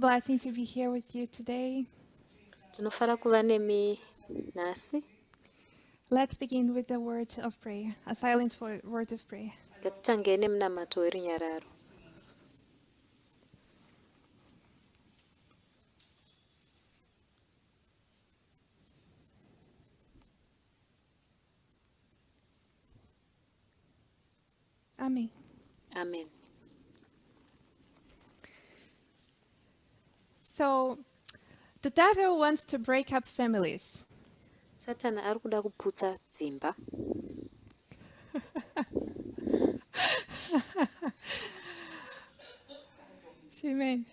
blessing to be here with you today. Tinofara kuva nemi nhasi. Let's begin with the word of prayer, a silent word of prayer. Ngatitangei nemunamato werunyararo. Amen. Amen. So, the devil wants to break up families. Satani ari kuda kuputsa dzimba. Amen.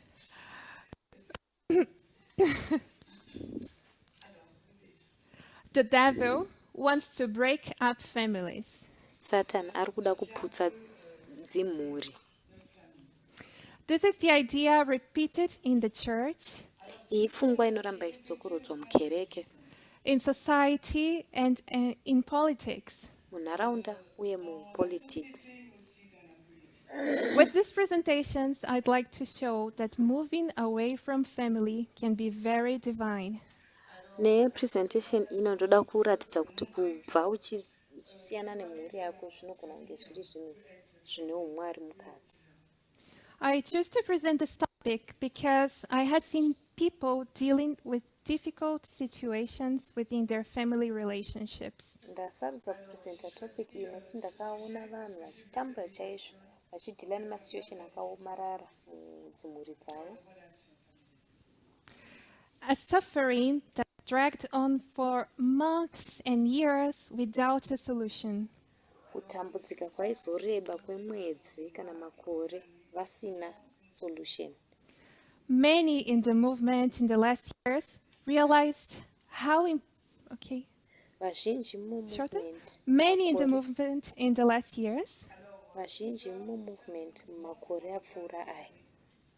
The devil wants to break up families. Satani ari kuda kuputsa dzimhuri. This is the idea repeated in the church, Iyi pfungwa inoramba ichitsokorodzwa mukereke, in society, and in politics. munharaunda uye mupolitics. With these presentations, I'd like to show that moving away from family can be very divine. Nepresentation ino ndoda kuratidza kuti kubva uchisiyana nemhuri yako zvinogona kunge zviri zvinhu zvine umwari mukati. I choose to present this topic because I had seen people dealing with difficult situations within their family relationships. Ndasarudza kupresenta topic iyi nokuti ndakaona vanhu vachitambura chaizvo vachidhila nemasituation akaomarara mudzimhuri dzavo. A suffering that dragged on for months and years without a solution. Kutambudzika kwaizoreba kwemwedzi kana makore vasina solution. Many in the movement in the last years realized how Vazhinji mumovement Many in the movement in the last years, vazhinji mumovement mumakore apfuura aya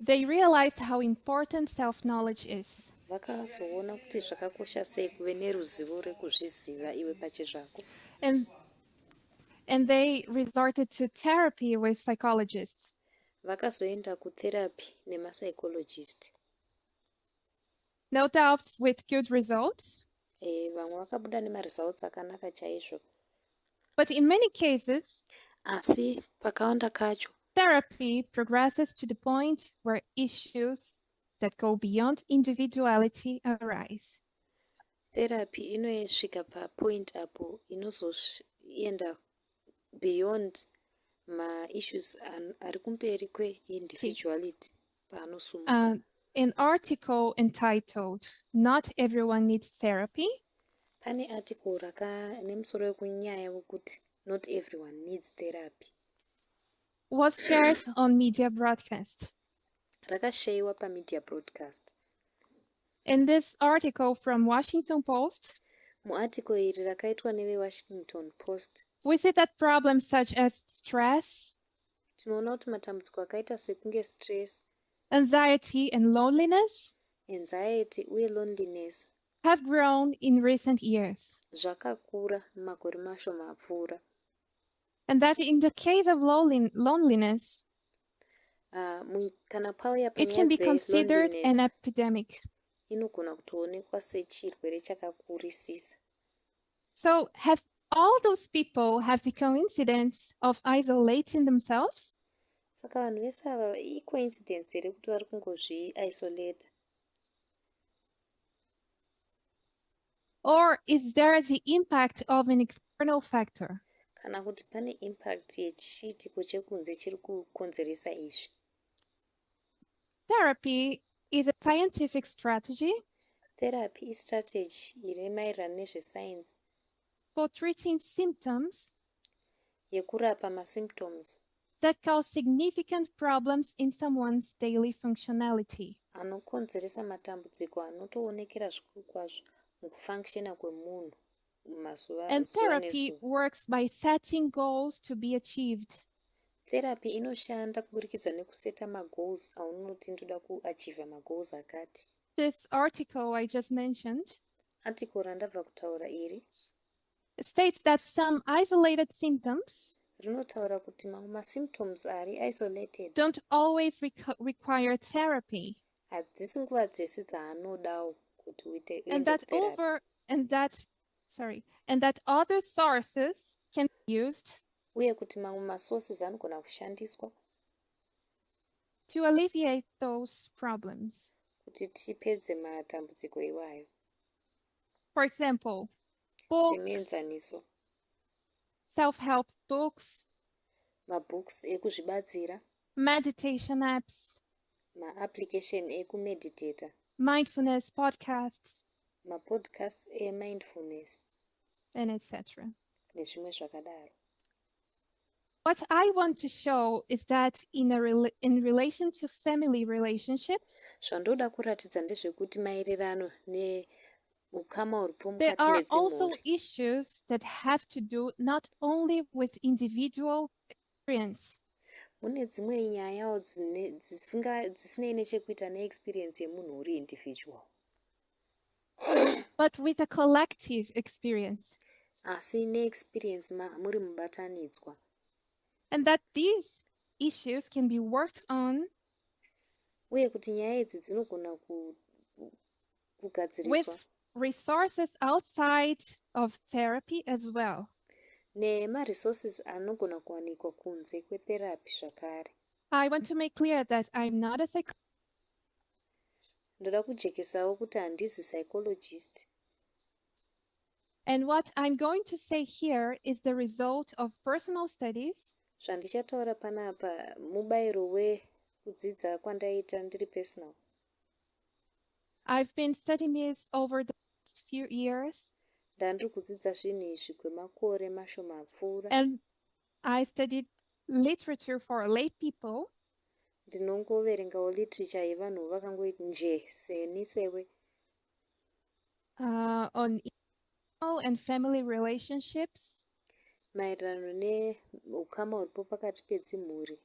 they realized how important self-knowledge is. vakazoona kuti zvakakosha sei kuve neruzivo rekuzviziva iwe pachezvako. And they resorted to therapy with psychologists. Vakazoenda kutherapy nemapsychologist. No doubt with good results. Vamwe vakabuda nemaresults akanaka chaizvo. But in many cases, asi pakawanda kacho therapy progresses to the point where issues that go beyond individuality arise. Therapy inosvika papoint apo inozoenda beyond ma-issues ari kumberi kwe-individuality paanosumuka. An article entitled, "Not Everyone Needs Therapy," pane article nemusoro wekunyaya wekuti not everyone needs therapy was shared on media broadcast. Rakashayiwa pamedia broadcast. In this article from Washington Post, muarticle iri rakaitwa neveWashington Post, we see that problems such as stress, tinoona kuti matambudziko akaita sekunge stress, anxiety, and loneliness anxiety uye loneliness have grown in recent years. zvakakura mumakore mashoma apfuura. And that in the case of loneliness, kana pauya it can be considered an epidemic. inogona kutoonekwa sechirwere chakakurisisa. So have all those people have the coincidence of isolating themselves? Saka vanhu vese ava icoincidence here kuti vari kungozvi-isolate? Or is there the impact of an external factor? Kana kuti pane impact yechiitiko chekunze chiri kukonzeresa izvi. Therapy is a scientific strategy Therapy istrategy iri maererano nezvesainzi for treating symptoms yekurapa masymptoms that cause significant problems in someone's daily functionality. anokonzeresa matambudziko anotoonekera zvikuru kwazvo mukufunctiona kwemunhu mazuva And therapy nezuva. works by setting goals to be achieved. Therapy inoshanda kuburikidza nekuseta magoals aunoti ndoda kuachieva magoals akati. This article I just mentioned Article randabva kutaura iri states that some isolated symptoms rinotaura kuti mamwe masymptoms ari isolated don't always require therapy. hadzisi nguva dzese dzaanodawo kuti uende and that kutherapy. and that other sources can be used Uye kuti mamwe masources anogona kushandiswa to alleviate those problems. kuti tipedze matambudziko iwayo. For example, books, Semuenzaniso, self-help books, mabooks ekuzvibatsira, meditation apps, maapplication ekumeditata, mindfulness podcasts, mapodcasts emindfulness and etc. nezvimwe zvakadaro. What I want to show is that in relation to family relationships, Zvandoda kuratidza ndezvekuti maererano neukama huripo there mukati are also medzimhuri. issues that have to do not only with individual experience, Mune dzimwe nyayawo dzisinei nechekuita neexperience yemunhu uri individual, but with a collective experience. asi neexperience muri mubatanidzwa. And that these issues can be worked on Uye kuti nyaya idzi dzinogona kugadziriswa with resources outside of therapy as well. nemaresources anogona kuwanikwa kunze kwetherapy zvakare. I want to make clear that I'm not a psychologist. Ndoda kujekesawo kuti handisi psychologist. And what I'm going to say here is the result of personal studies Zvandichataura panapa mubayiro wekudzidza kwandaita ndiri personal. I've been studying this over the past few years, Ndandiri kudzidza zvinhu izvi kwemakore mashoma apfuura. and I studied literature for lay people, Ndinongoverengawo literature yevanhu vakangoiti nje seni sewe, on individual and family relationships, maererano neukama huripo pakati pedzimhuri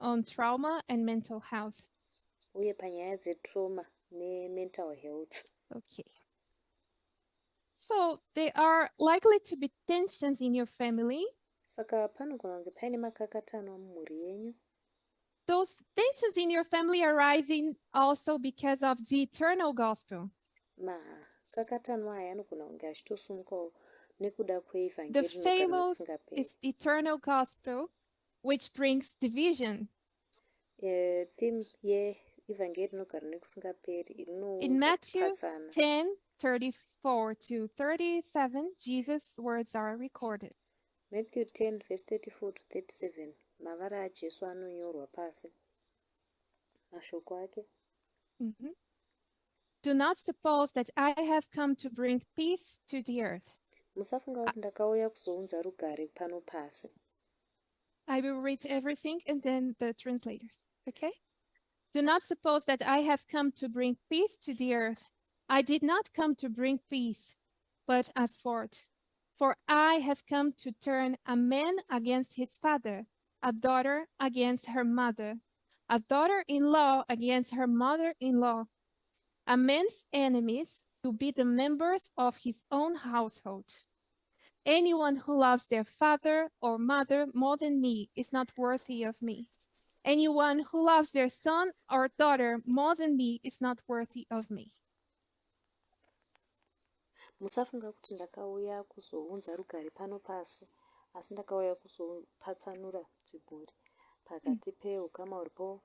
on trauma and mental health. uye panyaya dzetrauma nemental health. Okay. So there are likely to be tensions in your family. Saka panogona kunge paine makakatanwa mumhuri yenyu. Those tensions in your family are rising also because of the eternal gospel. Makakatanwa aya anogona kunge achitosumukawo nekuda The kweevhangeri rinogara famous nokusingaperi. is eternal gospel, which brings division. Theme yeevhangeri rinogara nekusingaperi In inounza Matthew kupatsana. 10:34 to 37, Jesus' words are recorded. Matthew 10 verse 34 to 37, mavara aJesu anonyorwa pasi, mashoko ake. Mhm. Do not suppose that I have come to bring peace to the earth. Musafunga kuti ndakauya kuzounza rugare pano pasi. I will read everything and then the translators, okay? Do not suppose that I have come to bring peace to the earth. I did not come to bring peace, but a sword. For I have come to turn a man against his father, a daughter against her mother, a daughter-in-law against her mother-in-law. A man's enemies to be the members of his own household. Anyone who loves their father or mother more than me is not worthy of me. Anyone who loves their son or daughter more than me is not worthy of me. Musafunga kuti ndakauya kuzounza rugare pano pasi, asi ndakauya kuzopatsanura dzimhuri pakati peukama huripo,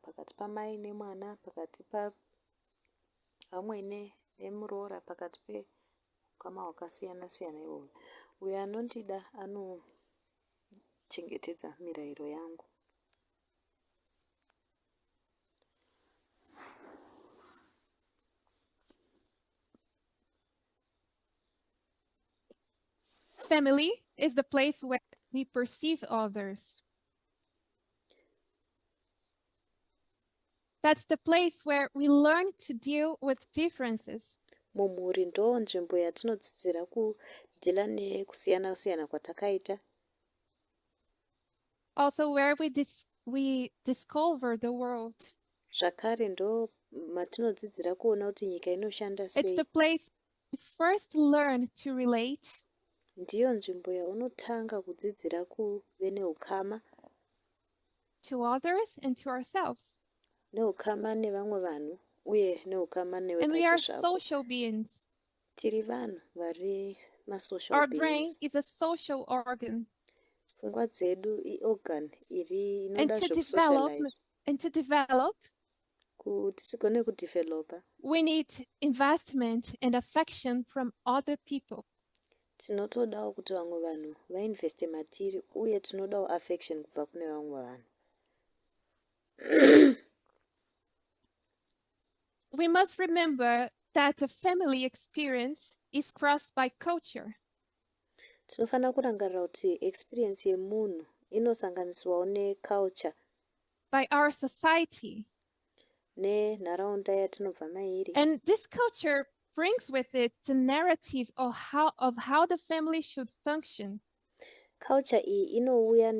pakati pamai nemwana, pakati pamwene nemuroora, pakati peukama hwakasiyana siyana ihwohwo. Uyo anondida anochengetedza mirayiro yangu. Family is the place where we perceive others. That's the place where we learn to deal with differences. Mumhuri ndo nzvimbo yatinodzidzira kudhila nekusiyana siyana kwatakaita. Also where we discover the world. Zvakare ndo matinodzidzira kuona kuti nyika inoshanda It's sei. the place we first learn to relate. Ndiyo nzvimbo yaunotanga kudzidzira kuve neukama To others and to ourselves. nehukama nevamwe vanhu uye nehukama newe And we are pachezvako. social beings. Tiri vanhu vari masocial Our brain beings. is a social organ. Pfungwa dzedu iorgan iri And inoda to develop, zvekusocialize. Kuti tigone kudevelopa, we need investment and affection from other people. tinotodawo kuti vamwe vanhu vainveste matiri uye tinodawo affection kubva kune vamwe vanhu. We must remember that the family experience is crossed by culture. Tinofanira kurangarira kuti experience yemunhu inosanganiswawo neculture, by our society. nenharaunda yatinobva mairi. And this culture brings with it the narrative of how the family should function. Culture iyi inouya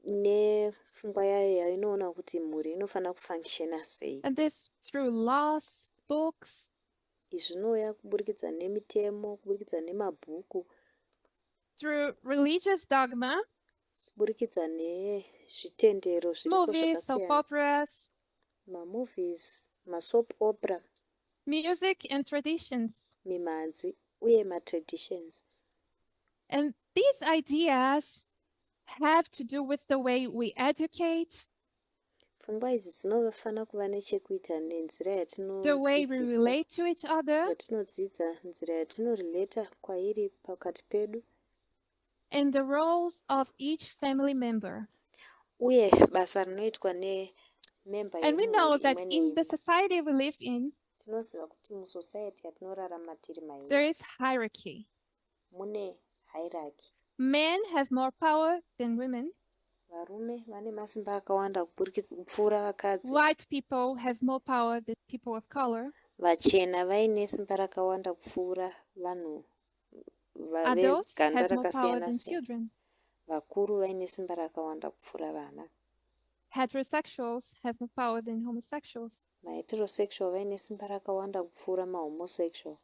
nepfungwa yayo yainoona kuti mhuri inofanira kufunctiona sei. And this through laws, books, Izvi zvinouya kuburikidza nemitemo, kuburikidza nemabhuku, through religious dogma, kuburikidza nezvitendero zviriko movies, soap zvakasiyana, operas, mamovies, masoap opera, music and traditions. mimhanzi uye matraditions. And these ideas have to do with the way we educate, Pfungwa idzi dzinofanira kuva nechekuita nenzira the way we yatinodzidzisa, relate to each other, yatinodzidza, nzira yatinorelata kwairi pakati pedu, and the roles of each family member. uye basa rinoitwa nememba And we know yemhuri that imwe in the neimwe. society we live in, Tinoziva kuti musociety yatinorarama tiri mairi there is hierarchy. mune hierarchy. Men have more power than women. Varume vane masimba akawanda kupfuura vakadzi. White people have more power than people of color. Vachena vaine simba rakawanda kupfuura vanhu Adults veganda have more power rakasiyana than siyana. children. Vakuru vaine simba rakawanda kupfuura vana. Heterosexuals have more power than homosexuals. Maheterosexual vaine simba rakawanda kupfuura mahomosexual.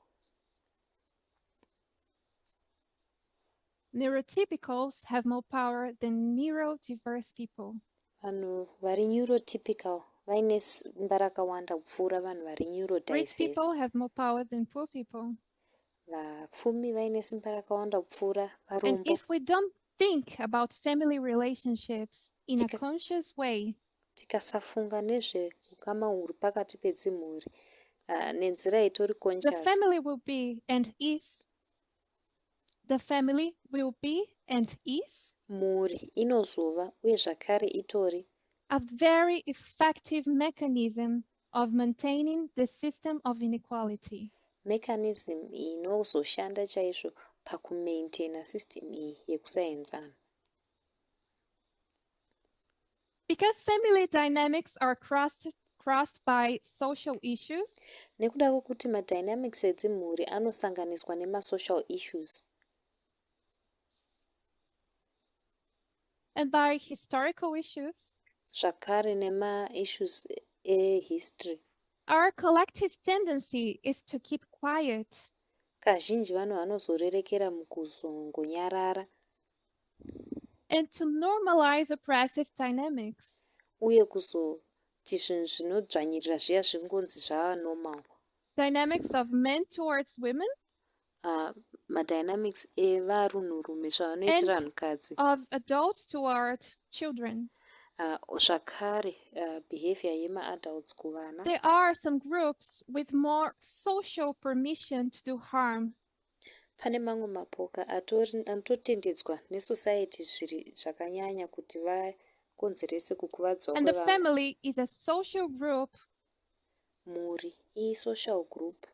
Neurotypicals have more power than neurodiverse people. Vanhu vari neurotypical vaine simba rakawanda kupfuura vanhu vari Rich neurodiverse. people have more power than poor people. Vapfumi vaine simba rakawanda kupfuura And varombo. if we don't think about family relationships in a Tika- conscious way, Tikasafunga nezveukama huri pakati pedzimhuri nenzira itori the conscious, family will be and is mhuri inozova uye zvakare itori a very effective mechanism of maintaining the system of inequality. mechanism inozoshanda chaizvo pakumaintaina system iyi yekusaenzana. Because family dynamics are crossed by social issues, Nekuda kwokuti madynamics edzimhuri anosanganiswa nemasocial issues and by historical issues, zvakare nemaissues ehistory. our collective tendency is to keep quiet, Kazhinji vanhu vanozorerekera mukuzongonyarara and to normalize oppressive dynamics. uye kuzoti zvinhu zvinodzvanyirira zviya zvingonzi zvava normal. Dynamics of men towards women Madynamics evarunhurume zvavanoitira and vanhukadzi, of adults toward children. zvakare behavior yemaadults kuvana. There are some groups with more social permission to do harm, Pane mamwe mapoka anototendedzwa nesociety zviri zvakanyanya kuti vakonzerese kukuvadzwa and the kwevanhu. family is a social group Mhuri isocial group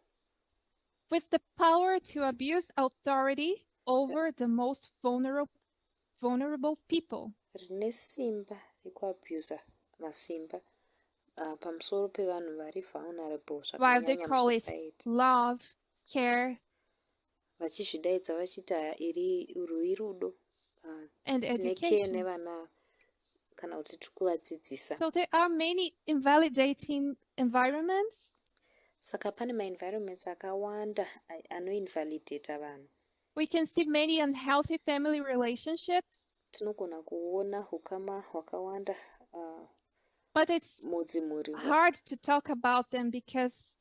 with the power to abuse authority over the most vulnerable people. rine simba rekuabusa masimba pamusoro pevanhu vari vulnerable While they zvakanyanya call it musociety. love, care, Vachizvidaidza vachiti iri urwu irudo, and tine care education. nevana kana kuti tikuvadzidzisa. So there are many invalidating environments. Saka pane maenvironments akawanda anoinvalidata vanhu. We can see many unhealthy family relationships, Tinogona kuona hukama hwakawanda but But it's mudzimhuri. hard to talk about them because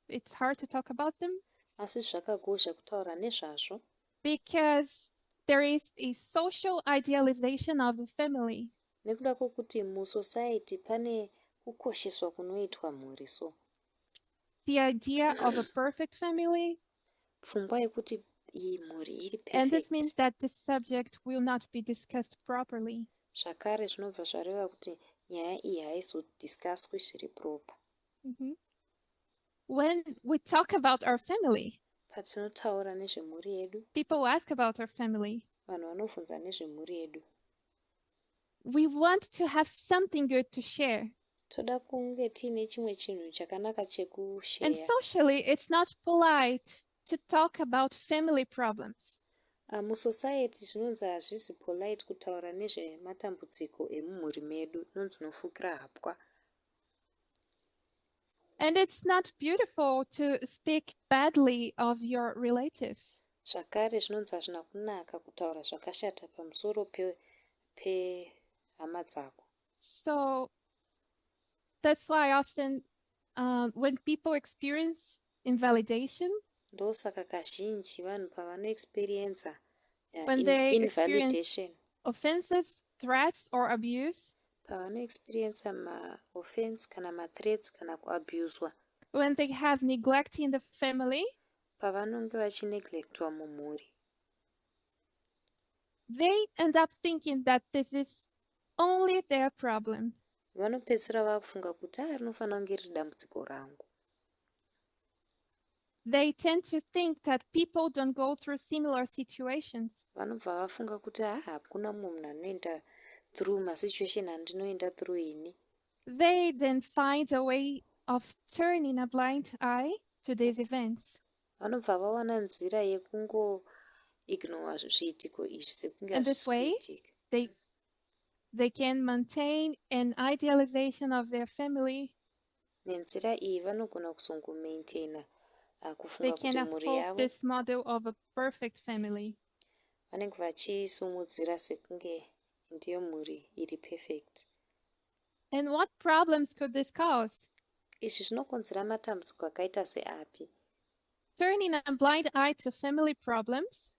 it's hard to talk about them Asi zvakakosha kutaura nezvazvo because there is a social idealization of the family. nekuda kwokuti musociety pane kukosheswa kunoitwa mhuri. So The idea of a perfect family. pfungwa yekuti iyi mhuri iri And this means perfect. that this subject will not be discussed properly. Zvakare zvinobva zvareva kuti nyaya iyi haizodiscusswi zviri proper. When we talk about our family, Patinotaura nezvemhuri yedu, people ask about our family. vanhu vanobvunza nezvemhuri yedu. We want to have something good to share. Toda kunge tiine chimwe chinhu chakanaka And chekushare. socially, it's not polite to talk about family problems. Musociety zvinonzi hazvisi polite kutaura nezvematambudziko emumhuri medu, inonzi nofukira hapwa. And it's not beautiful to speak badly of your relatives. Zvakare zvinonzi hazvina kunaka kutaura zvakashata pamusoro pehama dzako. So that's why often when people experience invalidation, Ndosaka kazhinji vanhu pavanoexperienza when they experience invalidation, offenses, threats, or abuse, pavanoexperienza maoffense kana mathreats kana kuabuswa, when they have neglect in the family, pavanonge vachineglectwa mumhuri, they end up thinking that this is only their problem. vanopedzisira vakufunga kuti rinofanira kunge riri dambudziko rangu. They tend to think that people don't go through similar situations. Vanobva vafunga kuti hakuna munhu anoenda through masituation andinoenda through ini. They then find a way of turning a blind eye to these events. Vanobva vawana nzira yekungoignora zviitiko izvi sekunge And this way, hazvisi. they can maintain an idealization of their family. Nenzira iyi vanogona kuzongomaintaina They kufunga can kuti mhuri uphold yavo this model of a perfect family. vanenge vachisumudzira sekunge ndiyo mhuri iri perfect. And what problems could this cause? Izvi zvinokonzera matambudziko akaita seapi? Turning a blind eye to family problems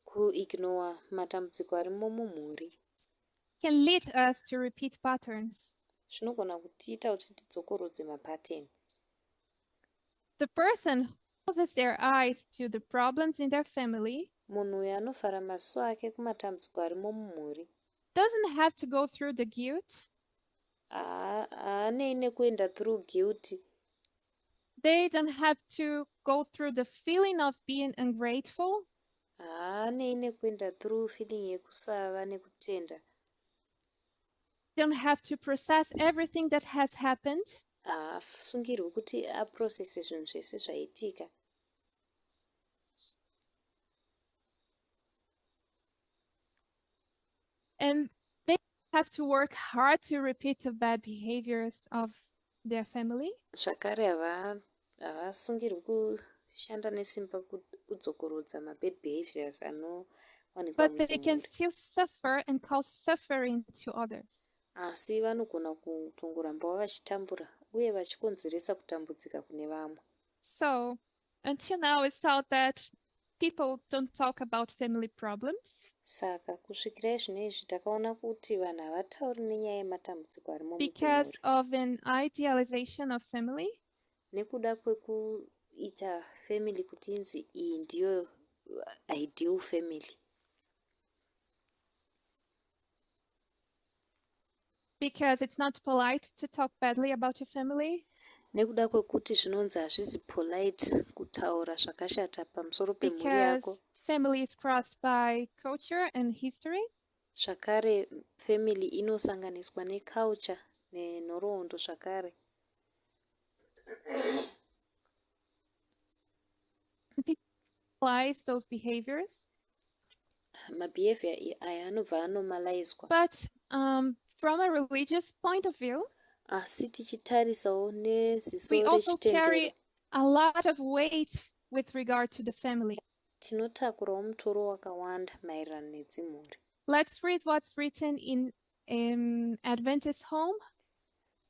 Kuignora matambudziko arimo mumhuri can lead us to repeat patterns. zvinogona kutiita kuti tidzokorodze mapateni. The person who closes their eyes to the problems in their family Munhu uyu anovhara maziso ake kumatambudziko arimo mumhuri doesn't have to go through the guilt. haanei nekuenda through guilt. They don't have to go through the feeling of being ungrateful. Haanei nekuenda through feeling yekusava nekutenda. Don't have to process everything that has happened. Haasungirwi kuti aprocesse zvinhu zvese zvaitika. And they have to work hard to repeat the bad behaviors of their family. Zvakare havasungirwi kushanda nesimba kudzokorodza mabad behaviors anowanikwa But they can mudzimhuri. still suffer and cause suffering to others. Asi vanogona kutongorambawo vachitambura uye vachikonzeresa kutambudzika kune vamwe. So until now it's thought that people don't talk about family problems Saka kusvikira izvinoizvi takaona kuti vanhu havatauri nenyaya yematambudziko arimo because mudzimhuri of an idealization of family. nekuda kwekuita family kuti inzi iyi ndiyo ideal family. Because it's not polite to talk badly about your family. Nekuda kwekuti zvinonzi hazvisi polite kutaura zvakashata pamusoro pemhuri yako. Because family is crossed by culture and history. Zvakare family inosanganiswa neculture nenhoroondo zvakare. People analyze those behaviors. Mabehavior aya anobva anomalaizwa. But from a religious point of view, Asi tichitarisawo neziso we also rechitendero carry a lot of weight with regard to the family. tinotakurawo mutoro wakawanda maererano nedzimhuri. Let's read what's written in Adventist Home.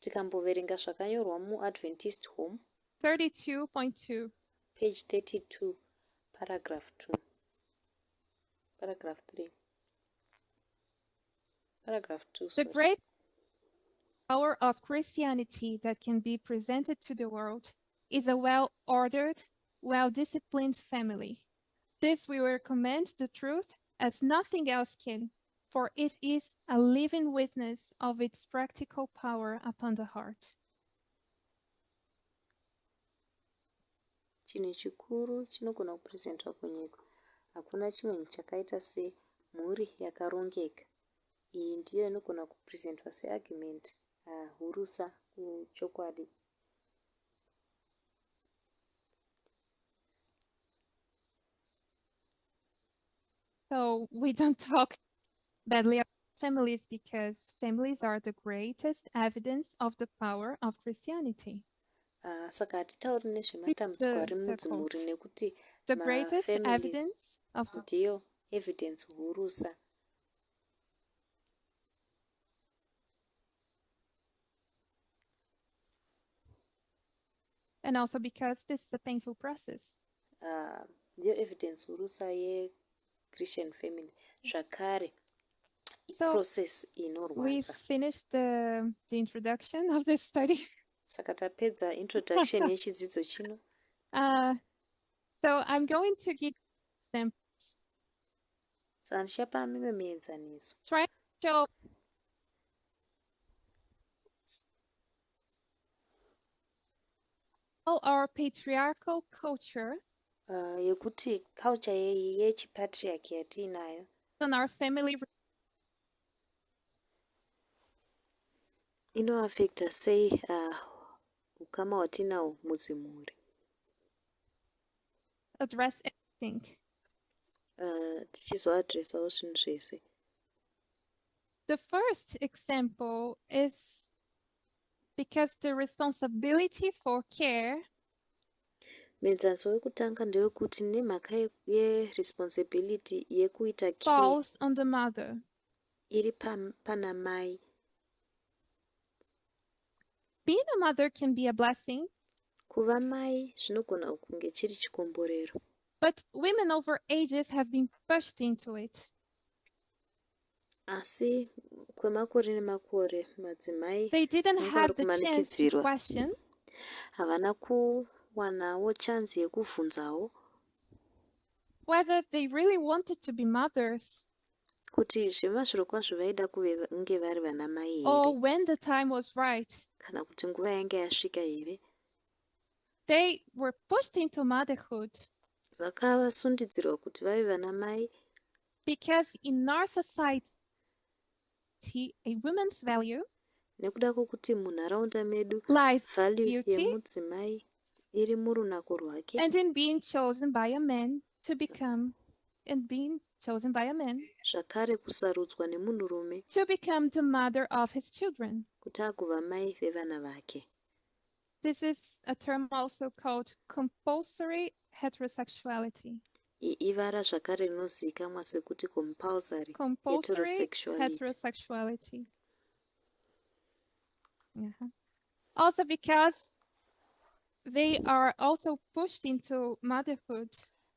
Tikamboverenga zvakanyorwa muAdventist Home 32.2. page 32 paragraph 2 paragraph 3 paragraph 2 The sorry. great power of Christianity that can be presented to the world is a well-ordered, well-disciplined family. This we recommend the truth as nothing else can, for it is a living witness of its practical power upon the heart. Chinhu chikuru chinogona kupresentwa kunyika. Hakuna chimwe chakaita semhuri yakarongeka. Iyi ndiyo inogona kupresentwa seargument hurusa kuchokwadi. So we don't talk badly about families because families are the greatest evidence of the power of Christianity. Saka hatitauri nezvematambudziko ari mudzimhuri nekuti The greatest mafamilies evidence of the ndiyo evidence hurusa. and also because this is a painful process. Ndiyo evidence hurusa yeChristian family. Zvakare So process we inorwadza. finished the introduction of this study. Saka tapedza introduction yechidzidzo chino. So I'm going to give examples. Saka ndichapa mimwe mienzaniso. Try to show all our patriarchal culture Yekuti culture yechipatriarchy yatiinayo and our family inoaffecta sei ukama hwatinahwo mudzimhuri. address everything. Tichizoadresawo zvinhu zvese. The first example is because the responsibility for care Muenzaniso wekutanga ndewekuti nemhaka yeresponsibility yekuita care falls on the mother. iri pana mai. Being a mother can be a blessing, Kuva mai zvinogona kunge chiri chikomborero. but women over ages have been pushed into it. Asi kwemakore nemakore madzimai They didn't vanga have vari the chance to kumanikidzirwa. question Havana kuwanawo chance yekubvunzawo whether they really wanted to be mothers kuti zvemazviro kwazvo vaida kunge vari vana mai or here when the time was right. kana kuti nguva yanga yasvika here. They were pushed into motherhood Vakavasundidzirwa kuti vave vana mai because in our society, a woman's value nekuda kwokuti munharaunda medu lies value beauty yemudzimai iri murunako rwake and in being chosen by a man to become zvakare kusarudzwa nemunhurume to become the mother of his children. kuti agova mai vevana vake. This is a term also called compulsory heterosexuality. Ivara zvakare rinozivikanwa sekuti compulsory Heterosexuality. Also because they are also pushed into motherhood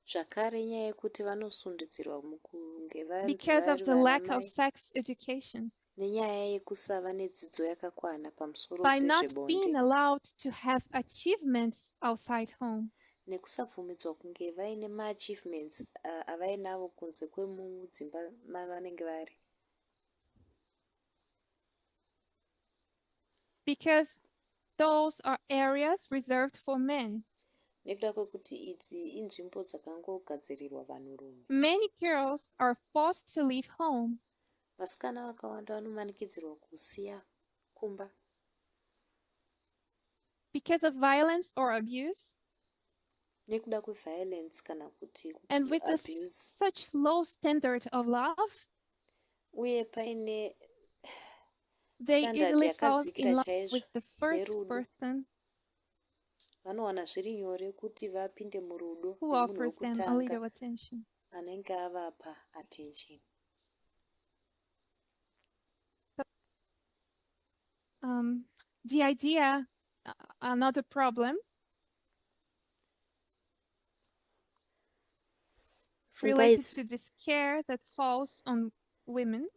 zvakare nyaya yekuti vanosundidzirwa mukunge because of vari the lack of vanamai sex education. nenyaya yekusava nedzidzo yakakwana pamusoro By not pezvebonde being allowed to have achievements outside home. nekusabvumidzwa kunge vaine maachievements avainavo kunze kwemudzimba mavanenge vari. Because those are areas reserved for men. Nekuda kwekuti idzi inzvimbo dzakangogadzirirwa vanhurume. Many girls are forced to leave home. Vasikana vakawanda vanomanikidzirwa kusiya kumba. Because of violence or abuse. Nekuda kweviolence kana kuti and with such low standard of love, uye paine they standard easily fall in yakadzikira love chaizvo with the first yerudo. person Vanowana zviri nyore kuti vapinde murudo who nemunhu offers them a wekutanga little attention. anenge avapa attention. The idea, another problem related to this care that falls on women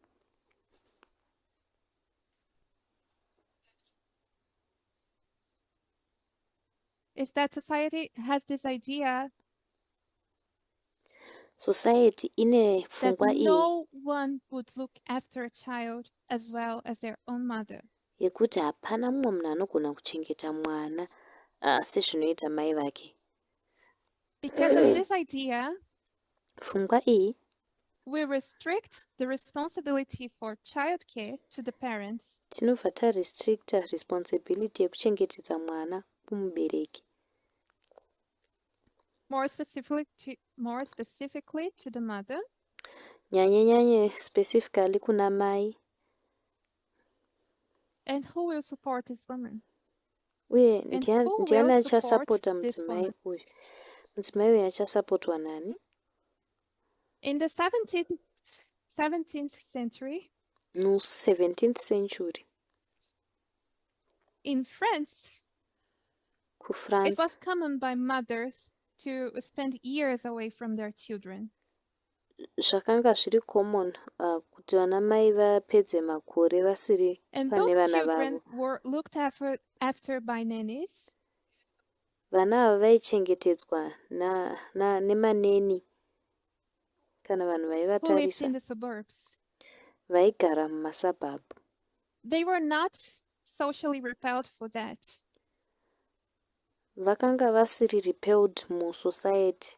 is that society has this idea society ine that pfungwa iyi no one would look after a child as well as their own mother. yekuti hapana mumwe munhu anogona kuchengeta mwana sezvinoita mai vake. Because of this idea, Pfungwa iyi we restrict the responsibility for childcare to the parents. tinobva tarestricta responsibility yekuchengetedza mwana kumubereki. More specifically to the mother. Nyanye specifically kuna mai. And who will support this woman? Uye ndiani achasapota mudzimai uyu? Mudzimai uyu achasapotwa nani? In the 17th century, mu17th century, in France, kuFrance, it was common by mothers to spend years away from their children. zvakanga zviri common kuti vana mai vapedze makore vasiri And pane those vana children vavo. were looked after by nannies. Vana ava vaichengetedzwa nemaneni kana vanhu Who lived vaivatarisa in the suburbs. vaigara mumasabhabhu. They were not socially repelled for that. Vakanga vasiri repelled musociety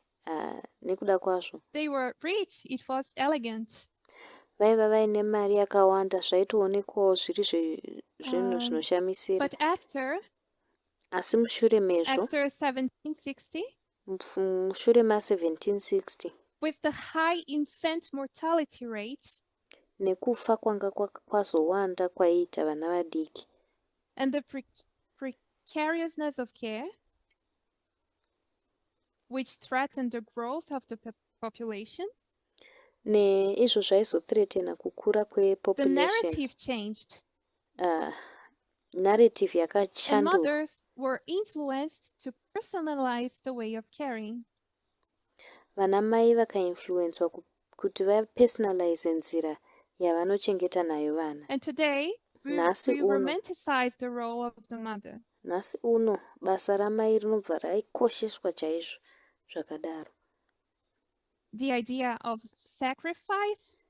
nekuda kwazvo. They were rich, it was elegant. Vaiva vaine mari yakawanda zvaitoonekwawo zviri zvinhu zvinoshamisira. But Asi mushure mezvo, after 1760, mushure ma1760, with the high infant mortality rate nekufa kwanga kwazowanda kwaiita vana vadiki, and the precariousness of care, which threatened the growth of the population, neizvo zvaizothreatena kukura the kwepopulation. narrative changed. Narrative And yakachandurwa. mothers were influenced to personalize the way of caring. Vana mai vakainfluenswa kuti vapersonalize nzira yavanochengeta nayo vana. And today, we romanticize the role of the mother. Nhasi uno basa ramai rinobva raikosheswa chaizvo zvakadaro. The idea of sacrifice.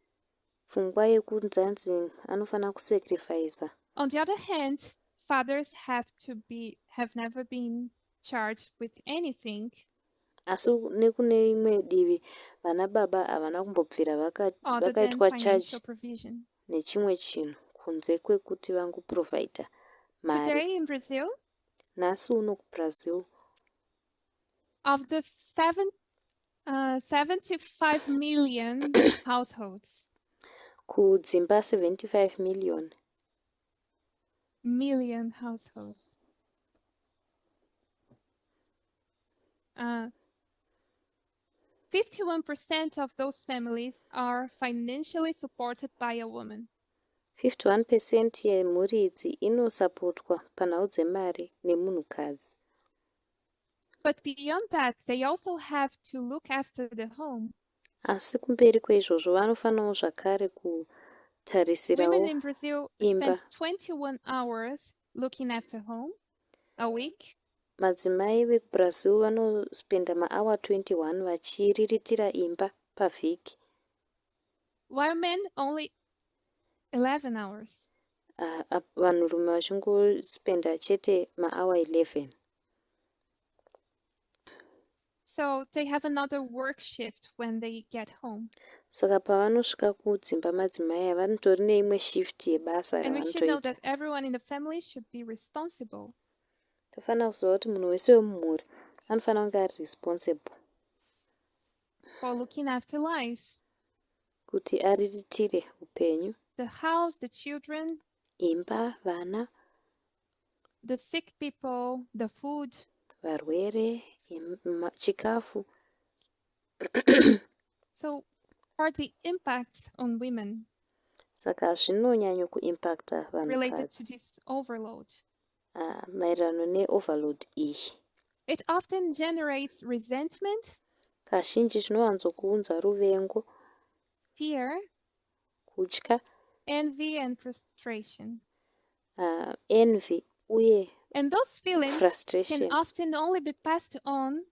Pfungwa yekunzanzi anofana kusacrifice. On the other hand, fathers have never been charged with anything. Asi nekune imwe divi vana baba havana kumbobvira vakaitwa charge nechimwe chinhu kunze kwekuti vangoprovidha mari. Today in Brazil, nhasi uno kuBrazil, of the 75 million households, kudzimba 75 million households, 51% of those families are financially supported by a woman. 51% yemhuri idzi inosapotwa panhau dzemari nemunhukadzi. But beyond that, they also have to look after the home. Asi kumberi kweizvozvo vanofanawo zvakare kutarisirawo Women in Brazil imba. spend 21 hours looking after home a week. Madzimai vekuBrazil vanospenda maawa 21 vachiriritira imba pavhiki. While men only 11 hours. Vanhurume vachingospenda chete maawa 11. So they have another work shift when they get home. Saka pavanosvika kudzimba madzimai ava vanotori neimwe shift yebasa And we should know ravanotoita. that everyone in the family should be responsible. Tofanira kuziva kuti munhu wese wemumhuri anofanira kunge ari responsible For looking after life. kuti ariritire upenyu, The house, the children, imba, vana, the sick people, the food. varwere, chikafu. So are the impacts on women Saka zvinonyanya kuimpacta related to vanhukadzi this overload? maererano neoverload iyi. It often generates resentment, Kazhinji zvinowanzokuunza ruvengo, fear, kutya, envy, and frustration. envy uye And those feelings can frustration. often only be passed on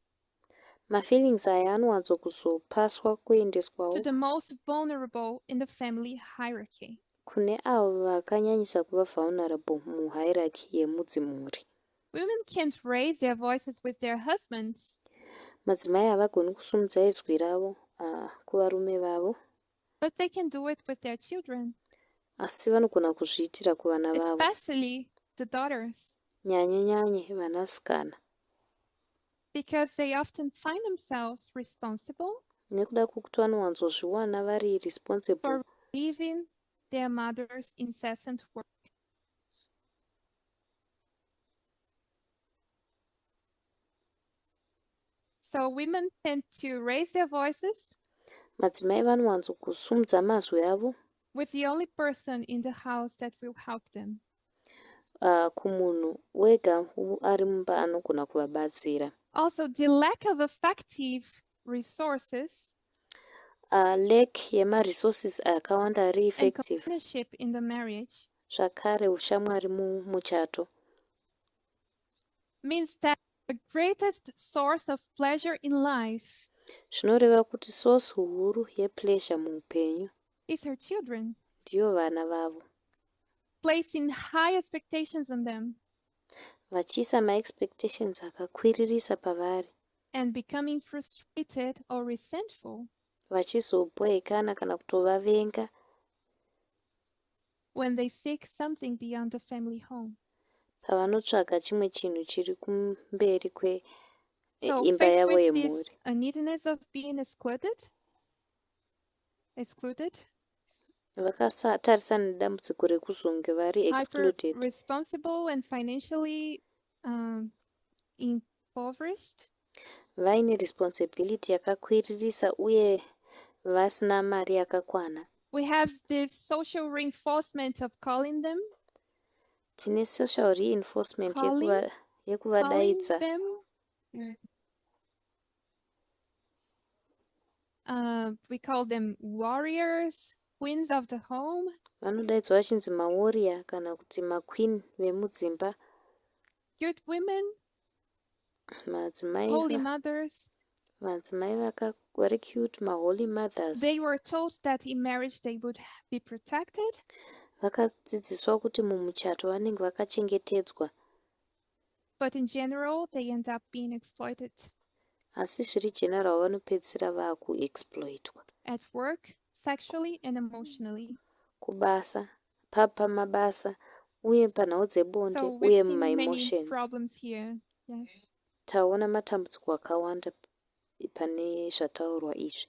Mafeelings aya anowanzokuzopaswa to kuendeswawo the most vulnerable in the family hierarchy. kune avo vakanyanyisa kuva vulnerable muhierarchy yemudzimhuri. Women can't raise their voices with their husbands, Madzimai havagoni kusumudza izwi ravo kuvarume vavo, but they can do it with their children, asi vanogona kuzviitira kuvana vavo, especially the daughters, nyanye vanasikana, because they often find themselves responsible nekuda kwokuti vanowanzozviwana vari responsible for relieving their mother's incessant work. So women tend to raise their voices madzimai vanowanzokusumudza mazwi avo with the only person in the house that will help them. kumunhu wega ari mumba anogona kuvabatsira. Also, the lack of effective resources Lack yemaresources akawanda ari and effective, companionship in the marriage zvakare ushamwari muchato, means that the greatest source of pleasure in life zvinoreva kuti source huru yepleasure muupenyu is her children, ndiyo vana vavo, placing high expectations on them vachiisa maexpectations akakwiririsa pavari, and becoming frustrated or resentful vachizoboekana kana kutovavenga when they seek something beyond the family home. pavanotsvaga chimwe chinhu chiri kumberi So, kweimba faced yavo with this yemhuri. uneasiness of being excluded, Vakatarisana nedambudziko rekuzonge vari excluded, hyper-responsible and financially impoverished, vaine responsibility yakakwiririsa uye vasina mari yakakwana. we have this social reinforcement of calling them, Tine social reinforcement calling yekuvadaidza, them. We call them warriors, queens of the home, vanodaidzwa vachinzi mawarrior kana kuti maqueen vemudzimba, good women, madzimai holy mothers. vari cute, maholy mothers. They were told that in marriage they would be protected, Vakadzidziswa kuti mumuchato vanenge vakachengetedzwa, but in general they end up being exploited asi zviri general vanopedzisira vaakuexploitwa at work, sexually and emotionally. kubasa, pamabasa uye panhau dzebonde So uye we've seen many mumaemotions. problems here. Yes. Taona matambudziko akawanda pane zvataurwa izvi.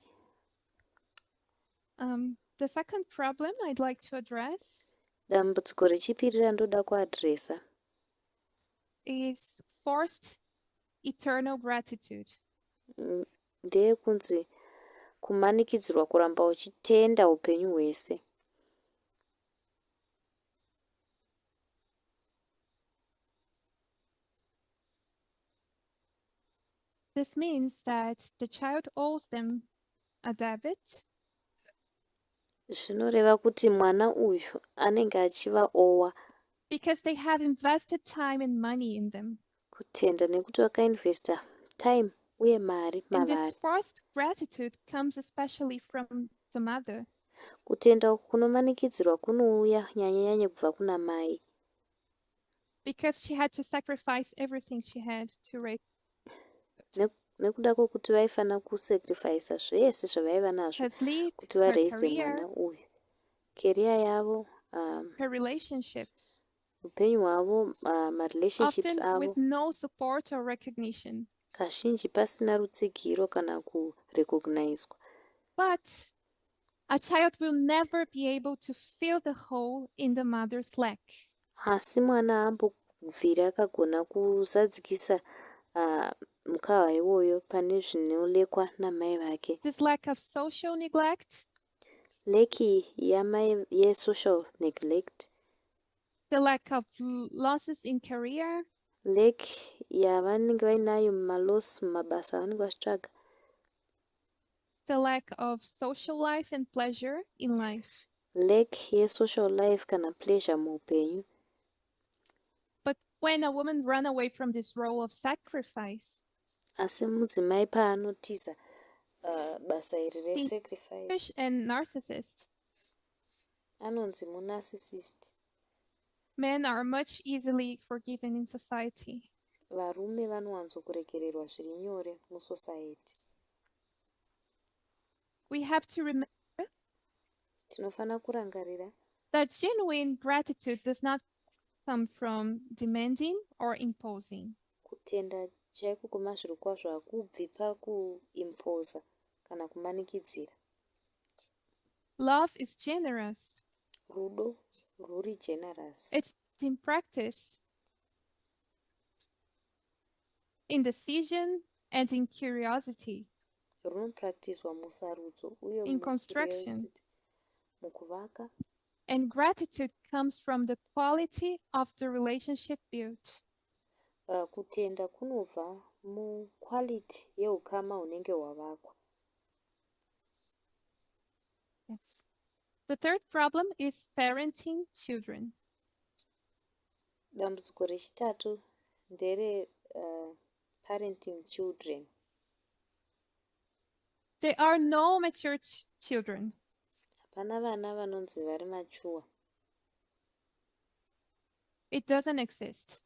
The second problem I'd like to address Dambudziko rechipiri randoda kuadresa is forced eternal gratitude. ndeyekunzi kumanikidzirwa kuramba uchitenda upenyu hwese. This means that the child owes them a debt Zvinoreva kuti mwana uyu anenge achivaowa because they have invested time and money in them. kutenda nekuti vakainvesta time uye mari And this mavari. forced gratitude comes especially from the mother Kutenda uku kunomanikidzirwa kunouya nyanye kubva kuna mai, because she had to sacrifice everything she had to raise nekuda kwokuti vaifanira kusacrifica zvese zvavaiva nazvo her sleep, kuti her vareise career, mwana uyu, career yavo, her relationships, upenyu hwavo, marelationships often avo, with no support or recognition. kazhinji pasina rutsigiro kana kurecognizwa. But a child will never be able to fill the hole in the mother's lack. Asi mwana haambobviri akagona kuzadzikisa mukava iwoyo pane zvinolekwa namai vake. This lack of social neglect Leki yesocial neglect the lack of losses in career, lack yavanenge vainayo mumaloss mumabasa avanenge vachitsvaga, the lack of social life and pleasure in life. lack yesocial life kana pleasure muupenyu. But when a woman runs away from this role of sacrifice, Asi mudzimai paanotiza basa iri being resacrifice selfish and narcissist, anonzi munarcissist. men are much easily forgiven in society. Varume vanowanzokuregererwa zviri nyore musociety. We have to remember Tinofanira kurangarira that genuine gratitude does not come from demanding or imposing. kutenda chaiko kwemazviro kwazvo hakubvi pakuimposa kana kumanikidzira. Love is generous. Rudo rwuri generous. It's in practice, in decision, and in curiosity, Runopractiswa musarudzo uye in construction. mucuriosity, mukuvaka. And gratitude comes from the quality of the relationship built. Kutenda kunobva muquality yeukama hunenge hwavakwa. Yes. The third problem is parenting children. Dambudziko rechitatu ndere parenting children. There are no mature children. Hapana vana vanonzi vari mature. It doesn't exist.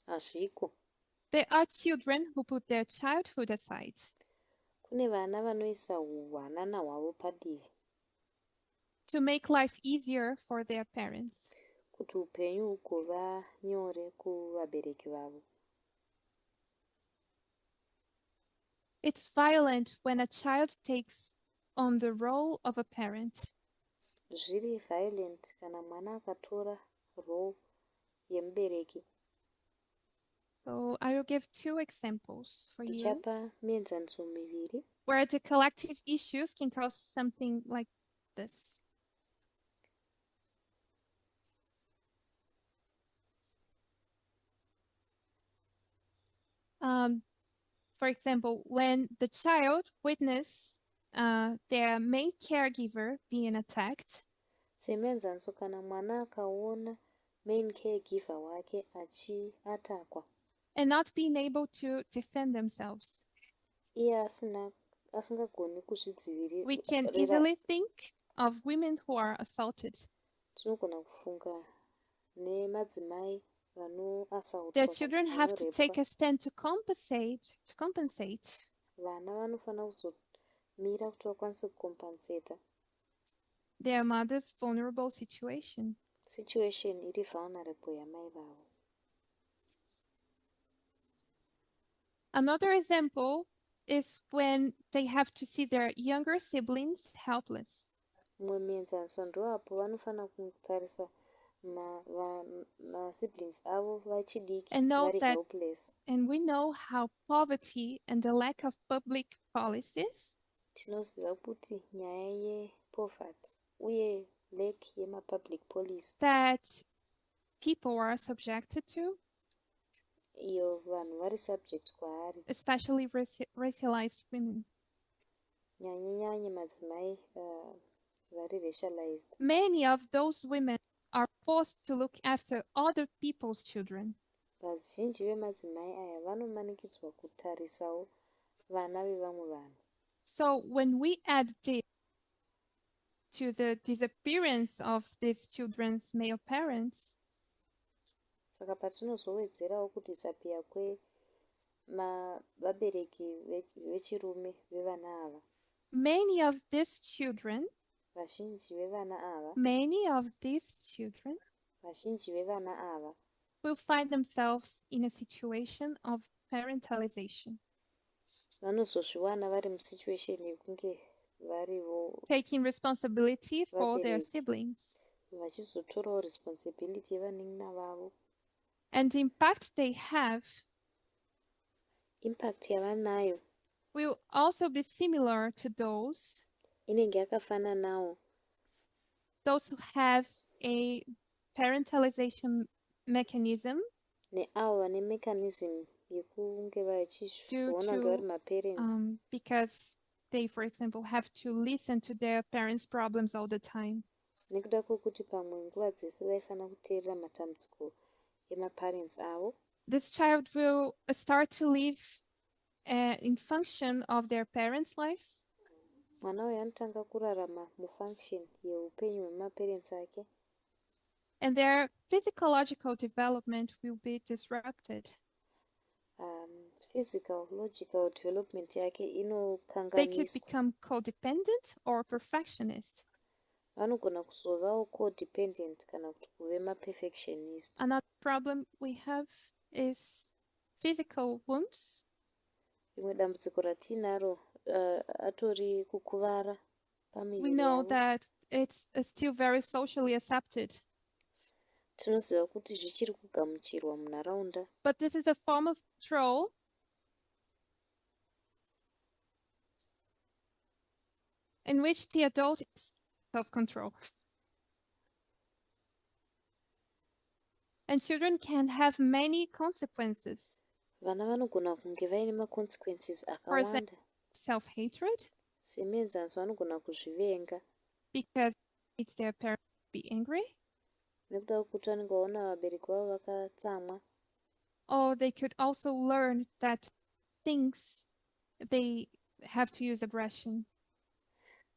Hazviko. There are children who put their childhood aside. Kune vana vanoisa hwanana hwavo padivi. To make life easier for their parents. Kuti upenyu hugova nyore kuvabereki vavo. It's violent when a child takes on the role of a parent. Zviri violent kana mwana akatora role yemubereki. So I will give two examples for you Ndichapa mienzaniso miviri where the collective issues can cause something like this. For example, when the child witnesses their main caregiver being attacked, semenzaniso kana mwana akaona main caregiver wake achiatakwa and not being able to defend themselves, iye asingagoni we kuzvidzivirira. can easily think of women who are assaulted. Tinogona kufunga nemadzimai Their children have to take vanorepwa. a stand to compensate. Vana vanofanira kuzomira kuti vakwanise kucompensata Their mother's vulnerable situation. situation iri vulnerable yamai vavo. Another example is when they have to see their younger siblings helpless. Mumwe muenzaniso ndoapo vanofanira kutarisa masiblings avo vachidiki And know vari that, helpless. and we know how poverty and the lack of public policies Tinoziva kuti nyaya yepoverty uye lack yemapublic policy that people are subjected to, iyo vanhu vari subject kwaari, especially racialized women. nyanye madzimai vari racialized. Many of those women are forced to look after other people's children. Vazhinji vemadzimai aya vanomanikidzwa kutarisawo vana vevamwe vanhu. So when we add this to the disappearance of these children's male parents, Saka patinozowedzerawo kudisappear vabereki vechirume vevana ava, many of these children vazhinji vevana ava will find themselves in a situation of parentalization, vanozozviwana vari musituation yekunge varivo taking responsibility for their vabereki, siblings. vachizotorawo responsibility yevanin'ina vavo. And the impact they have Impact yavanayo will also be similar to those inenge yakafananawo who have a parentalization mechanism neavo vane mechanism yekunge due vachizviona kunge vari to maparents because they, for example, have to listen to their parents' problems all the time. nekuda kwekuti pamwe nguva dzese vaifanira kuteerera matambudziko emaparents avo. This child will start to live in function of their parents' lives, Mwana uyu anotanga kurarama mufunction yeupenyu hwemaparents ake, and their physiological development will be disrupted. Physical logical development yake They could inokanganiswa. become codependent or perfectionist. Vanogona kuzovawo codependent kana kuti kuve maperfectionist. Another problem we have is physical wounds. Rimwe dambudziko ratinaro atori kukuvara We pamiviri know yavo. that it's still very socially accepted, Tinoziva kuti zvichiri kugamuchirwa munharaunda, but this is a form of control in which the adult is self-control. And children can have many consequences. vana vanogona kunge vaine maconsequences For akawanda. example, self-hatred, Semenzanzi vanogona kuzvivenga because it's their parents to be angry, nekuda kwekuti vanenge vaona vabereki vavo vakatsamwa. or they could also learn that things they have to use aggression.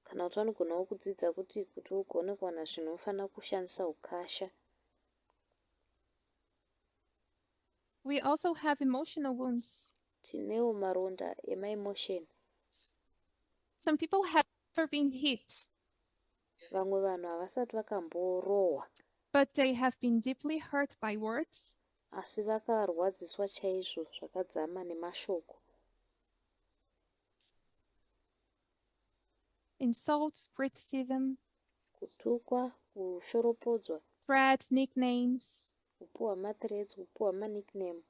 Kana kuti vanogonawo kudzidza kuti ugone kuwana zvinhu unofanira kushandisa ukasha. We also have emotional wounds. Tinewo maronda emaemotion. Some people have never been hit, Vamwe vanhu havasati vakamborohwa, but they have been deeply hurt by words, asi vakarwadziswa chaizvo zvakadzama nemashoko. insults, criticism, Kutukwa, kushoropodzwa, threats, nicknames, kupuhwa mathreats, kupuhwa manickname,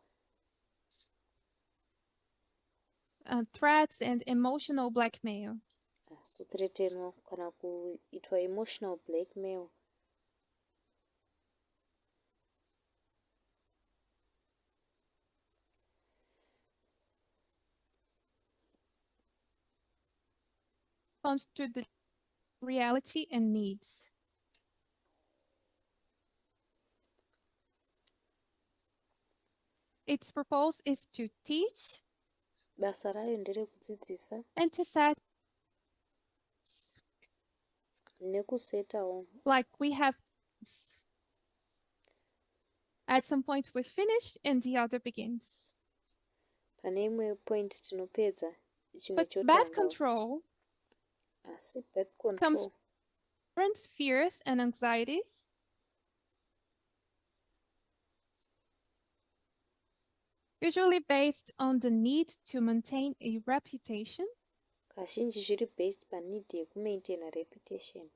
threats and emotional blackmail. kuthreatenwa kana kuitwa emotional blackmail. Response to the reality and needs. Its purpose is to teach Basa rayo nderekudzidzisa and to set, nekusetawo. like we have. At some point we finish and the other begins. Pane imwe point tinopedza, chimwe But bad chotanga. control Asi bad comes control parents' fears and anxieties, usually based on the need to maintain a reputation kazhinji zviri based paneed yekumaintaina reputation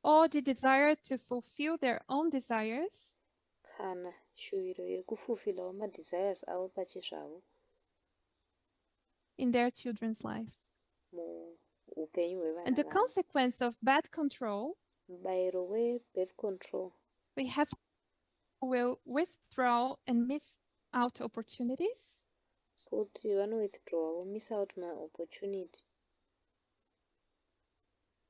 or the desire to fulfill their own desires kana shuwiro yekufulfillawo madesires avo pachezvavo in their children's lives. muupenyu hwevana And the vavo. consequence of bad control, Mubayiro webirth control, we have will withdraw and miss out opportunities, kuti vanowithdrawawo miss out maopportunity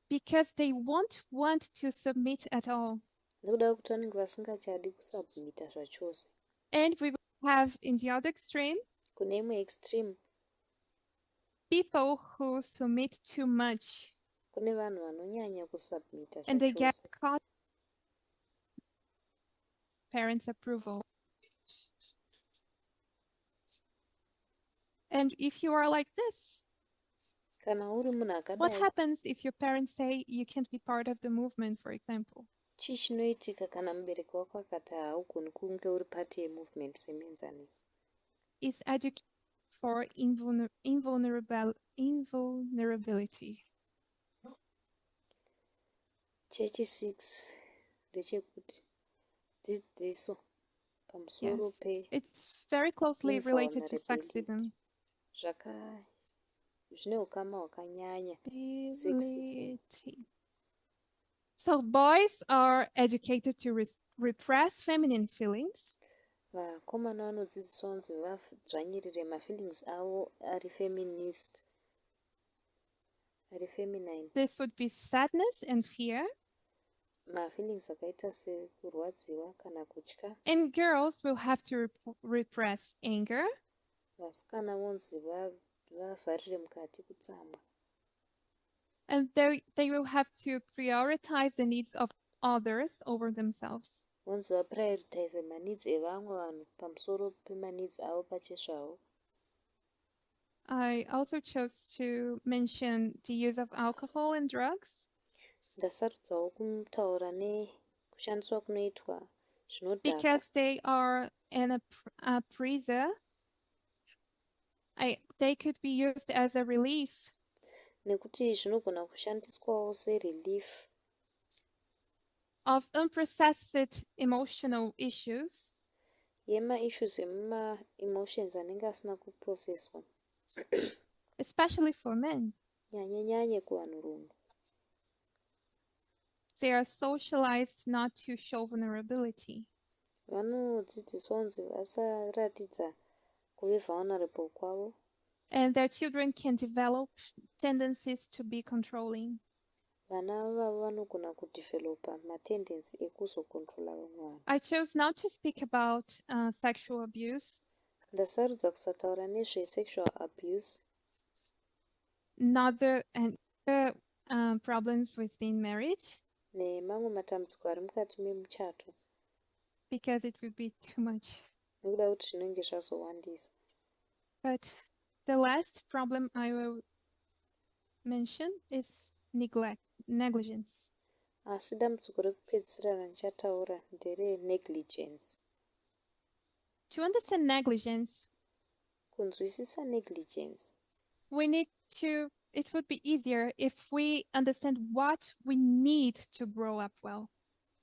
because they won't want to submit at all. nekuda kwekuti vanenge vasingachadi kusubmita zvachose. And we will have in the other extreme Kune imwe extreme people who submit too much kune vanhu vanonyanya kusubmita and they get zvachose caught parents' approval. And if you are like this, kana uri munhu what akadai, happens if your parents say you can't be part of the movement, for example? chii chinoitika kana mubereki wako akati haugoni kunge uri pati yemovement semuenzaniso? Is education for invulnerability. Chechi 6 ndechekuti dzidziso pamusoro Yes, it's very closely related to sexism. zvine ukama hwakanyanya. Sexism. So boys are educated to repress feminine feelings. Vakomana vanodzidziswa kunzi vadzvanyirire mafeelings avo ari feminist, ari feminine. This would be sadness and fear. Mafeelings akaita sekurwadziwa kana kutya. And girls will have to repress anger. Vasikana vonzi vavharire mukati kutsamwa. And they will have to prioritize the needs of others over themselves. Vonzi vaprioritize maneeds evamwe vanhu pamusoro pemaneeds avo pachezvavo. I also chose to mention the use of alcohol and drugs. Ndasarudzawo kutaura nekushandiswa kunoitwa zvinodhaka. Because they are an appraiser. They could be used as a relief. Nekuti zvinogona kushandiswawo serelief. Of unprocessed emotional issues. Yema-issues emuma-emotions anenge asina kuprocesswa. Especially for men. Nyanye kuvanhurume. They are socialized not to show vulnerability. Vanodzidziswa kunzi vasaratidza kuve vulnerable kwavo. And their children can develop tendencies to be controlling. Vana vavo vanogona kudevelopa matendency ekuzokontrola vamwe vanhu. I chose not to speak about sexual abuse. Ndasarudza kusataura nezve-sexual abuse. Neither and problems within marriage. Nemamwe matambudziko ari mukati memuchato. Because it would be too much. Nekuda kuti zvinenge zvazowandisa. But the last problem I will mention is negligence. Asi dambudziko rekupedzisira randichataura ndere negligence. To understand negligence, kunzwisisa negligence, it would be easier if we understand what we need to grow up well.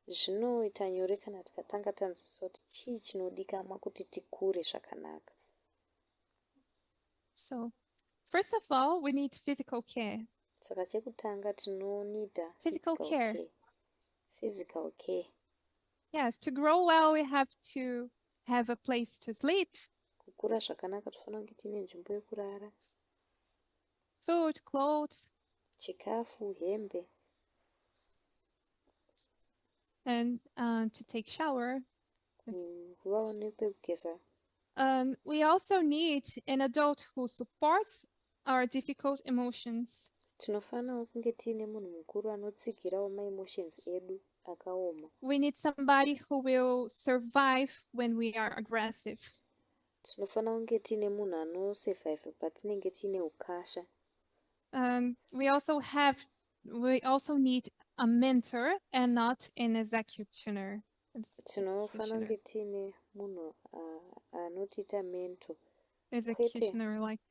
Zvinoita nyore kana tikatanga tanzwisisa kuti chii chinodikanwa kuti tikure zvakanaka. So, first of all, we need physical care. Saka chekutanga tinonida physical care. Physical care. Yes, to grow well, we have to have a place to sleep. Kukura zvakanaka tofanira kunge tine nzvimbo yekurara. Food, clothes. Chikafu, hembe. And to take shower. Kuvawo nepekugeza. We also need an adult who supports our difficult emotions. Tinofanira kunge tiine munhu mukuru anotsigirawo ma-emotions edu akaoma. We need somebody who will survive when we are aggressive. Tinofanira kunge tiine munhu anosurvive patinenge tiine ukasha. We also need a mentor and not an executioner. Tinofanira kunge tiine munhu anotiita mentor. Executioner, like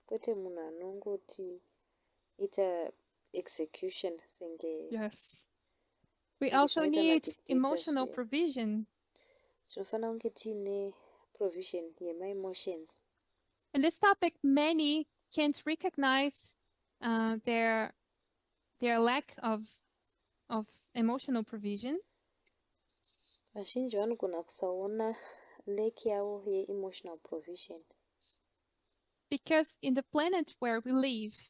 kwete munhu anongoti ita execution senge. Yes. We also need emotional provision. Tinofanira kunge tiine provision yema-emotions. In this topic, many can't recognize their lack of emotional provision. Vazhinji vanogona kusaona lack yavo ye-emotional provision. Because in the planet where we live,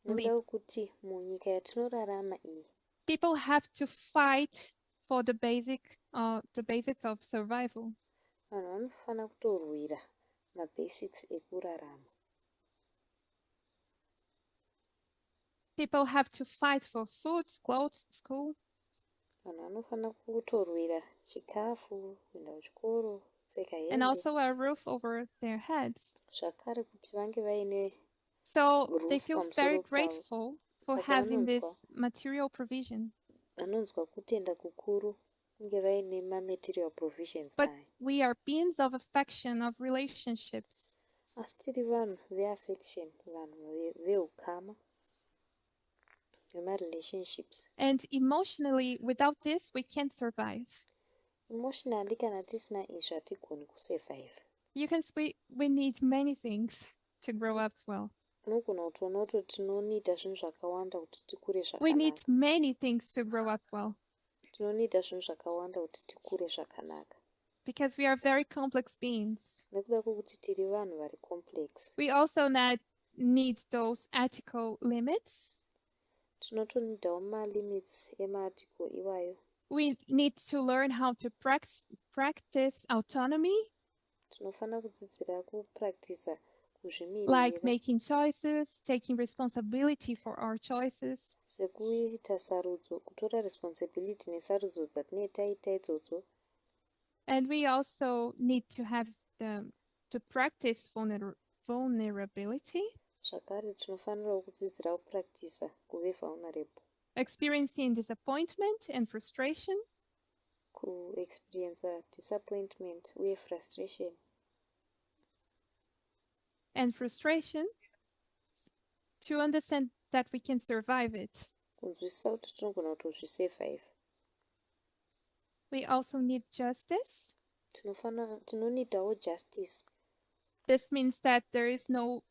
kuti munyika yatinorarama iyi, people have to fight for the basics of survival. Vanhu vanofanira kutorwira mabasics ekurarama. People have to fight for food, clothes, school. Vanhu vanofanira kutorwira chikafu, kuenda kuchikoro, kupfeka hembe. And also a roof over their heads. Zvakare kuti vange vaine. So they feel very grateful for having this material provision. Vanonzwa kutenda kukuru kunge vaine ma-material provisions. But we are beings of affection, of relationships. Asi tiri vanhu ve-affection, vanhu vehukama, vema-relationships. And emotionally, without this, we can't survive. Emotionally, kana tisina izvi hatigoni kusurvive. You can see we need many things to grow up well. Unogona kutoona kuti tinonida zvinhu zvakawanda kuti tikure zvakanaka. We need many things to grow up well. tinoniita zvinhu zvakawanda kuti tikure zvakanaka, because we are very complex beings. nekuda kwokuti tiri vanhu vari complex. We also need those ethical limits. Tinotonidawo malimits emaatiko iwayo. We need to learn how to practice autonomy, Tinofana kudzidzira kupractisa kuzvimirira, like making choices, taking responsibility for our choices. sekuita sarudzo, kutora responsibility nesarudzo dzatinenge taita idzodzo. And we also need to have to practice vulnerability, Zvakare tinofanirawo kudzidzira kupractisa kuve vulnerable, experiencing disappointment and frustration, kuexperience disappointment uye frustration. and frustration, to understand that we can survive it. Kunzwisisa kuti tinogona kutozvisurvive. We also need justice. Tinonidawo justice. This means that there is no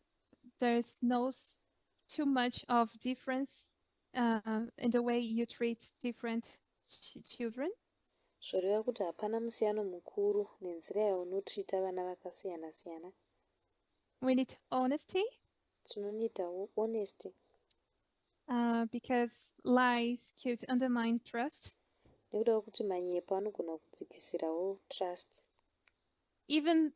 too much of difference in the way you treat different children. Zvoreva kuti hapana musiyano mukuru nenzira yaunotrita vana vakasiyana siyana. We need honesty. Tinonidawo honesty. Because lies could undermine trust. Nekuda kuti manyepo anogona kudzikisirawo trust. Even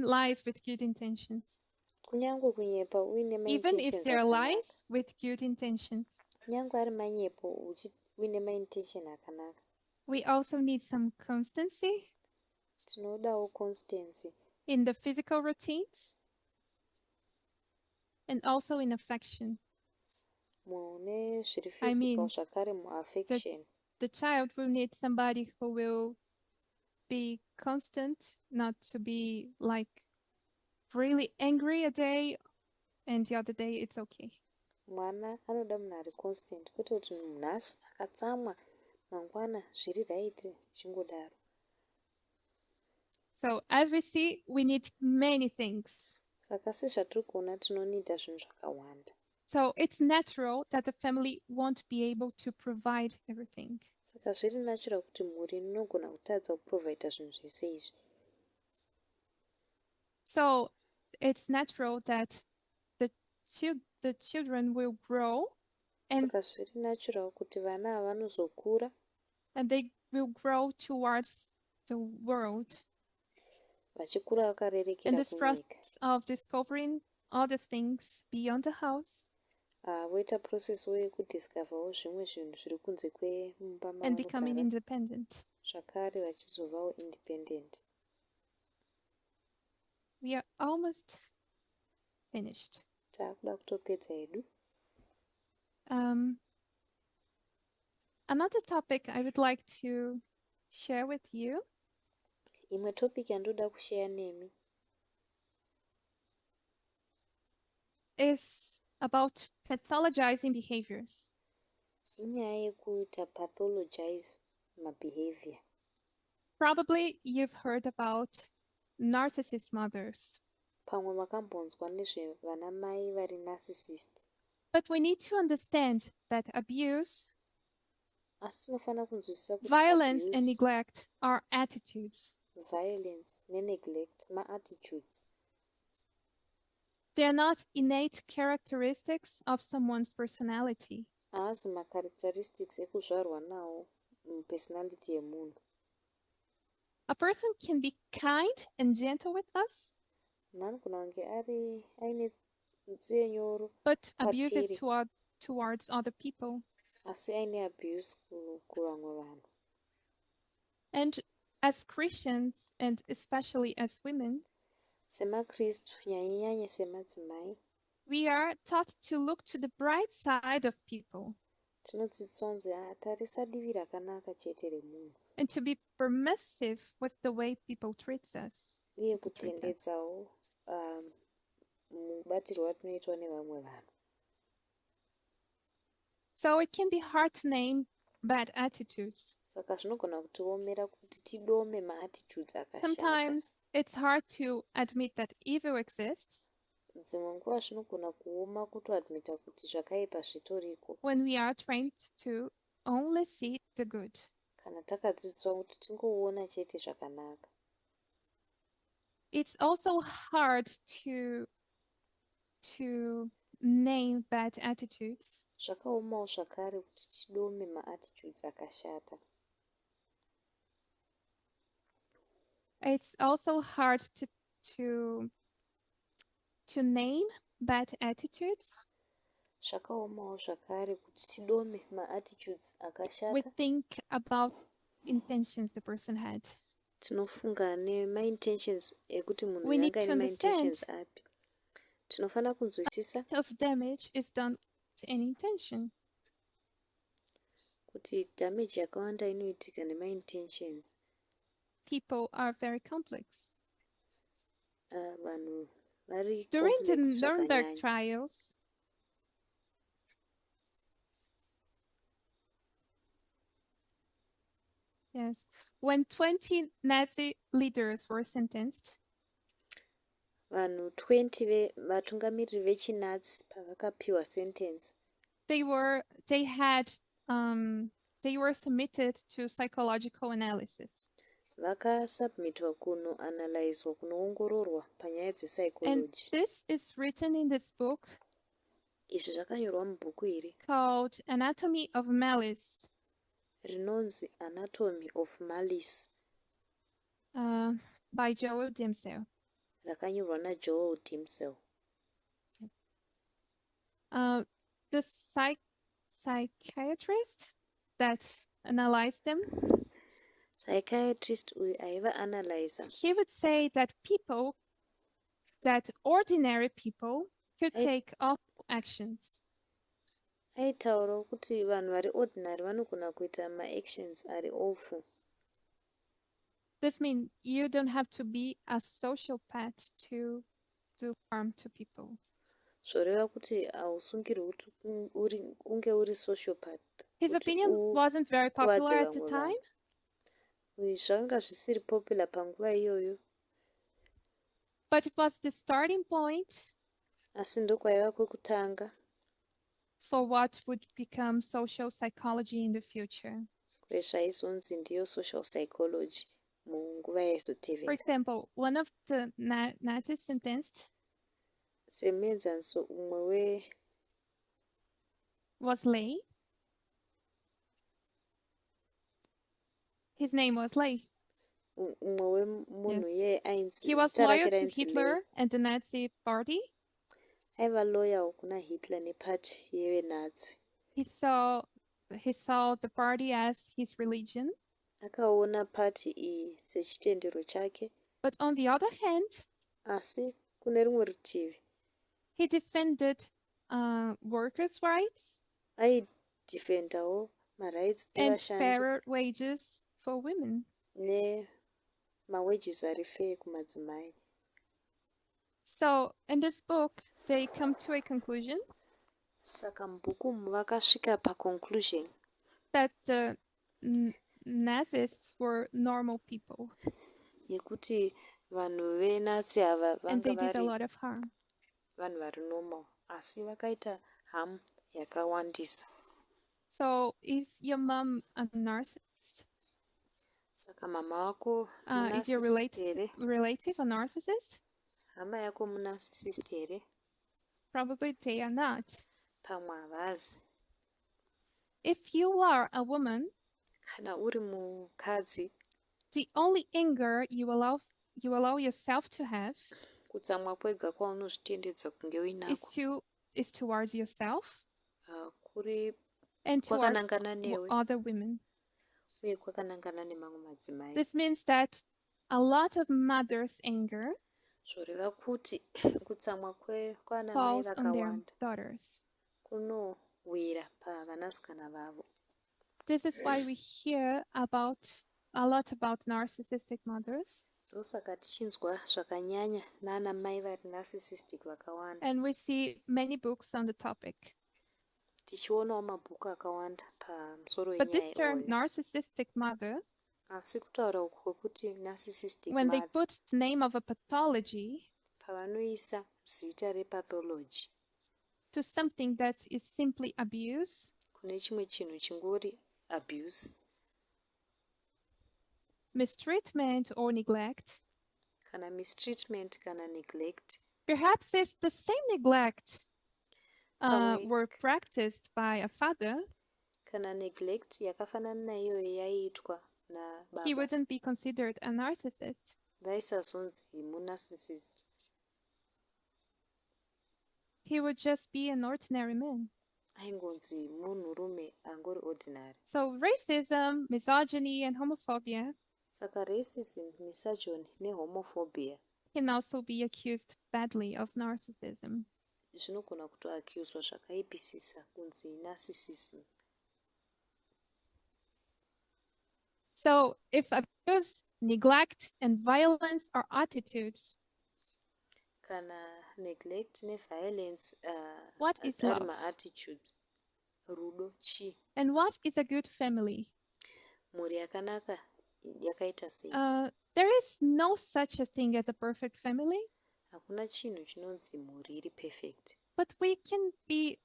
lies with good intentions. Kunyange kunyepa uine Even ma-intentions if they're akanaka. lies with good intentions. Kunyange ari manyepo uine ma-intention akanaka. We also need some constancy. Tinodawo constancy. In the physical routines. And also in affection. Mune zviri physical zvakare mu-affection. The child will need somebody who will be constant, not to be like really angry a day and the other day it's okay. Mwana anoda munhu ari constant, kwete kuti nhasi akatsamwa mangwana zviri right chingodaro. So as we see, we need many things. Saka sezvatiri kuona tinonida zvinhu zvakawanda. So it's natural that the family won't be able to provide everything. Saka zviri natural kuti mhuri inogona kutadza kuprovide zvinhu zvese izvi. So it's natural that the children will grow and Saka zviri natural kuti vana ava vanozokura and they will grow towards the world. vachikura vakarerekera In this kunyika. process of discovering other things beyond the house Voita process yekudiscoverwo zvimwe zvinhu zviri kunze kwemumba and becoming mavanogara, independent. zvakare vachizovawo independent. We are almost finished. Taakuda kutopedza hedu. Another topic I would like to share with you Imwe topic yandoda kushare nemi is about pathologizing behaviors. inyaya yekuita pathologize mabehavior. Probably you've heard about narcissist mothers, Pamwe makambonzwa nezvevana mai vari narcissist. but we need to understand that abuse, Asi tinofana kunzwisisa kuti violence, and abuse, neglect are attitudes. violence neneglect ma-attitudes. They are not innate characteristics of someone's personality. Haazi ma-characteristics ekuzvarwa nawo mupersonality yemunhu. A person can be kind and gentle with us, Munhu anogona kunge aine nzeve nyoro but abusive Patiri. towards other people. asi aine abuse kuvamwe vanhu. And as Christians, and especially as women, SemaKristu nyanyanyanya semadzimai we are taught to look to the bright side of people tinodzidziswa kunzi tarisa divi rakanaka chete remunhu and to be permissive with the way people treat us. uye kutendedzawo mubatirwo watinoitwa nevamwe vanhu. So it can be hard to name bad attitudes. Saka zvinogona kutiomera kuti tidome ma-attitudes akashata. Sometimes it's hard to admit that evil exists Dzimwe nguva zvinogona kuoma kutoadmita kuti zvakaipa zvitoriko when we are trained to only see the good. Kana takadzidziswa kuti tingoona chete zvakanaka. It's also hard to name bad attitudes. Zvakaomawo zvakare kuti tidome maattitudes akashata. It's also hard to name bad attitudes. Zvakaomawo zvakare kuti tidome maattitudes We akashata. think about intentions the person had. Tinofunga nemaintentions ekuti munhu We need yanga to ine understand maintentions api. Tinofanira kunzwisisa of damage is done to an intention. kuti damage yakawanda inoitika nemaintentions. People are very complex. Vanhu vari During the complex Nuremberg zvakanyanya. trials, yes, when 20 Nazi leaders were sentenced, Vanhu 20 vatungamiriri vechinatsi pavakapiwa sentence, they were submitted to psychological analysis. vakasubmitwa kunoanalyzwa, kunoongororwa panyaya And dzepsychology. this is written in this book Izvi zvakanyorwa mubhuku iri called Anatomy of Malice rinonzi Anatomy of Malice, by Joel Dimsdale. rakanyorwa naJoel Dimsdale. The psychiatrist that analyzed them, Psychiatrist uyu aiva analyzer he would say that ordinary people could take awful actions. aitaurawo kuti vanhu vari ordinary vanogona kuita maactions ari awful. This means you don't have to be a sociopath to do harm to people. Zvoreva kuti hausungirwi kuti unge uri sociopath. His opinion wasn't very popular at the time, Zvanga zvisiri popular panguva iyoyo, but it was the starting point asi ndokwaiva kwekutanga for what would become social psychology in the future. kwezvaizonzi ndiyo social psychology munguva For yaizotevera. example, one of the Nazis sentenced Semuenzaniso umwe was Ley. His name was Ley. wemunhu iye ainzi He was zita rake loyal to rainzi Hitler Ley. and the Nazi party. Aiva loyal kuna Hitler nepati yeveNazi. He saw the party as his religion. Akaona pati iyi sechitendero chake, But on the other hand, asi kune rimwe rutivi he defended workers' rights aidhifendawo marights and evashandi fairer wages for women. nemawages ari fair kumadzimai. So in this book, they come to a conclusion Saka mubhuku umu vakasvika paconclusion that the Nazis were normal people yekuti vanhu veNazi ava and they vanga did a vari lot of harm. vanhu vari normal, asi vakaita harm yakawandisa. So is your mom a narcissist? Saka mama wako Is your munarcissist here? relative a narcissist? Hama yako munarcissist here? Probably they are not. Pamwe havazi. If you are a woman, Kana uri mukadzi, the only anger you allow yourself to have kutsamwa kwega kwaunozvitendedza kunge uinako is towards yourself kuri and towards kwakanangana newe other women. uye kwakanangana nemamwe madzimai. This means that a lot of mothers' anger Zvoreva kuti kutsamwa kwana mai falls on their vakawanda daughters. kunowira pavanasikana vavo. This is why we hear a lot about narcissistic mothers, Ndosaka tichinzwa zvakanyanya nana mai vari narcissistic vakawanda. and we see many books on the topic. Tichionawo mabhuku akawanda pamusoro But this term, wenyaya iyoyo. narcissistic mother, Asi kutaura uku kwekuti narcissistic when they mother, put the name of a pathology pavanoisa zita repathology to something that is simply abuse, kune chimwe chinhu chingori abuse, mistreatment or neglect. kana mistreatment kana neglect. Perhaps if the same neglect Pamwe were practiced by a father, kana neglect yakafanana naiyoyo yaiitwa he nababa, wouldn't be considered a narcissist. vaisazonzi munarcissist. He would just be an ordinary man. Aingonzi munhurume angori ordinary. So racism, misogyny, and homophobia Saka racism, misogyny nehomophobia can also be accused badly of narcissism. zvinogona kutoaccuswa zvakaipisisa kunzi narcissism. So if abuse, neglect, and violence are attitudes, Kana neglect neviolence what is ari love? maattitudes, rudo chi? And what is a good family? Mhuri yakanaka yakaita sei? There is no such a thing as a perfect family, Hakuna chinhu chinonzi mhuri iri perfect, but we can be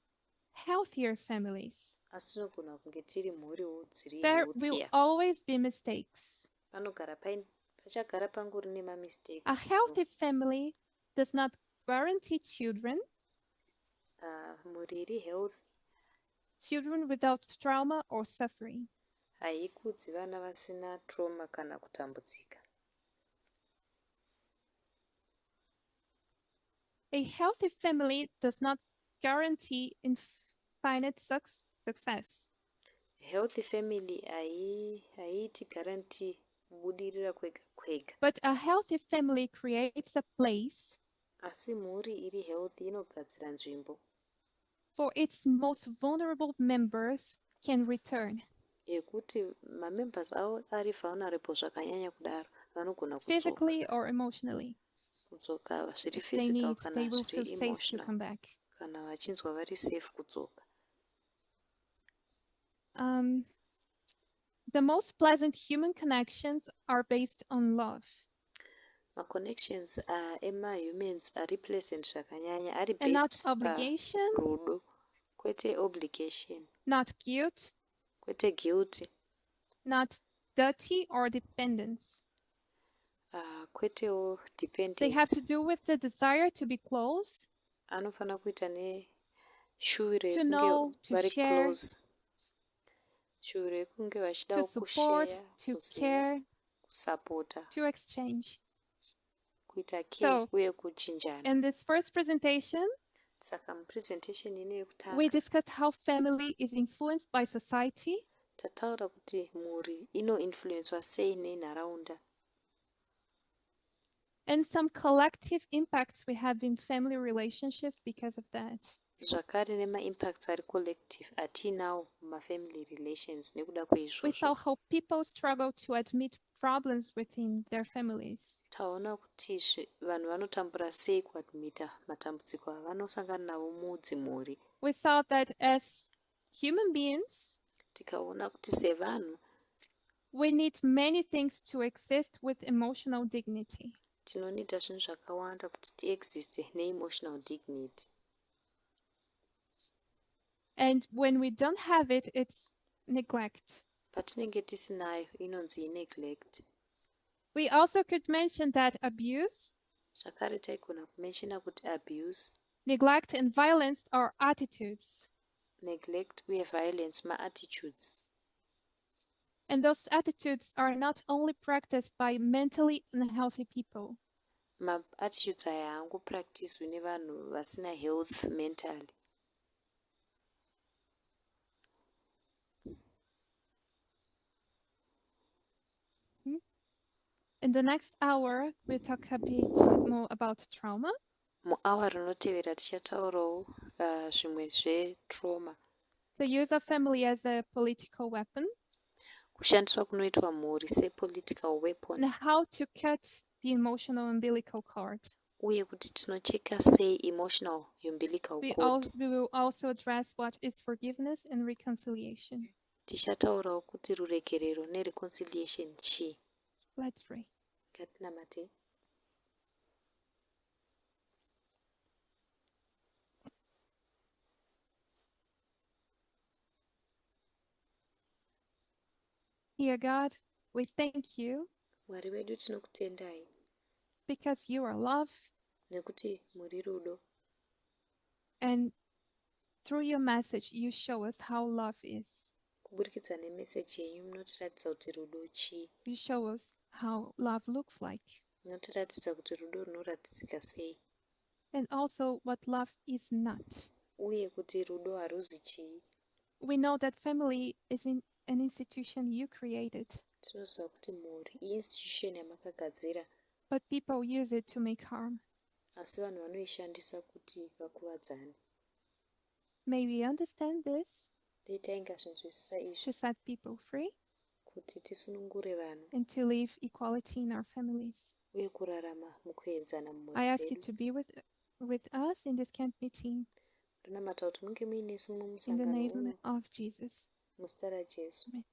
healthier families. asi tinogona kunge tiri mhuriwo dziri There will healthier. always be mistakes. Pachagara pangori A nemamistakes. healthy family does not guarantee children Mhuri iri healthy without trauma or suffering. haikudzi vana vasina trauma kana kutambudzika. A healthy family does not guarantee infinite success. Healthy family haiiti guarantee kubudirira kwega kwega. But a healthy family creates a place Asi mhuri iri healthy inogadzira nzvimbo for its most vulnerable members can return. yekuti mamembers avo ari vulnerable zvakanyanya kudaro vanogona kudzoka. Physically or emotionally. Kudzoka zviri If they physical need, kana they will zviri feel safe to emotional. come back. Kana vachinzwa vari safe kudzoka. The most pleasant human connections are based on love. Maconnections ema-humans ari pleasant zvakanyanya ari And not based obligation, parudo, kwete obligation, not guilt, kwete guilt, not duty or dependence. kwetewo They have dependence. to do with the desire to be close, Anofana kuita neshure to kunge know, to vari share, close, shure kunge to vachidawo support, kushare, to kuziva, care, kusapota, to exchange. kuita care So, uye kuchinjana. in this first presentation, Saka mupresentation ino we yekutanga discussed how family is influenced by society, tataura kuti mhuri inoinfluenswa sei nenharaunda and some collective impacts we have in family relationships because of that. zvakare nemaimpacts ari collective atiinawo mumafamily relations nekuda We kweizvozvo. saw how people struggle to admit problems within their families. Taona kuti vanhu vanotambura sei kuadmita matambudziko avanosangana navo mudzimhuri. We saw that as human beings, Tikaona kuti sevanhu we need many things to exist with emotional dignity. tinoita zvinhu zvakawanda kuti tiexiste neemotional dignity. And when we don't have it, it's neglect. Patinenge tisinayo inonzi neglect. We also could mention that abuse, Zvakare taigona kumenshina kuti abuse, neglect, and violence are attitudes. neglect uye violence maattitudes. And those attitudes are not only practiced by mentally unhealthy people. Maattitudes aya haangopractiswi nevanhu vasina health mentally. In the next hour, we'll talk a bit more about trauma. Muawa rinotevera tichataurawo zvimwe zvetrauma. The use of family as a political weapon, Kushandiswa kunoitwa mhuri sepolitical weapon. and how to cut the emotional umbilical cord. Uye kuti tinocheka sei emotional umbilical cord. We will also address what is forgiveness and reconciliation. Tichataurawo kuti ruregerero nereconciliation chii. Let's pray. Ngatinamate. Dear God, we thank you Mwari wedu tinokutendai because you are love, nekuti muri rudo, and through your message, you show us how love is. kuburikidza nemeseji yenyu munotiratidza kuti rudo chii, You show us how love looks like, munotiratidza kuti rudo runoratidzika sei, and also what love is not. uye kuti rudo haruzi chii. We know that family is an institution you created, Tinoziva kuti mhuri iinstitution yamakagadzira, but people use it to make harm. asi vanhu vanoishandisa kuti vakuvadzane. May we understand this Dei taingazinzwisisa izvi to set people free kuti tisunungure vanhu and to live equality in our families. uye kurarama mukuenzana I mumhuri ask you dzedu. to be with us in this camp meeting Ndinamata kuti munge muinesu mumwe in the musangano name uno of Jesus. muzita raJesu. Amen.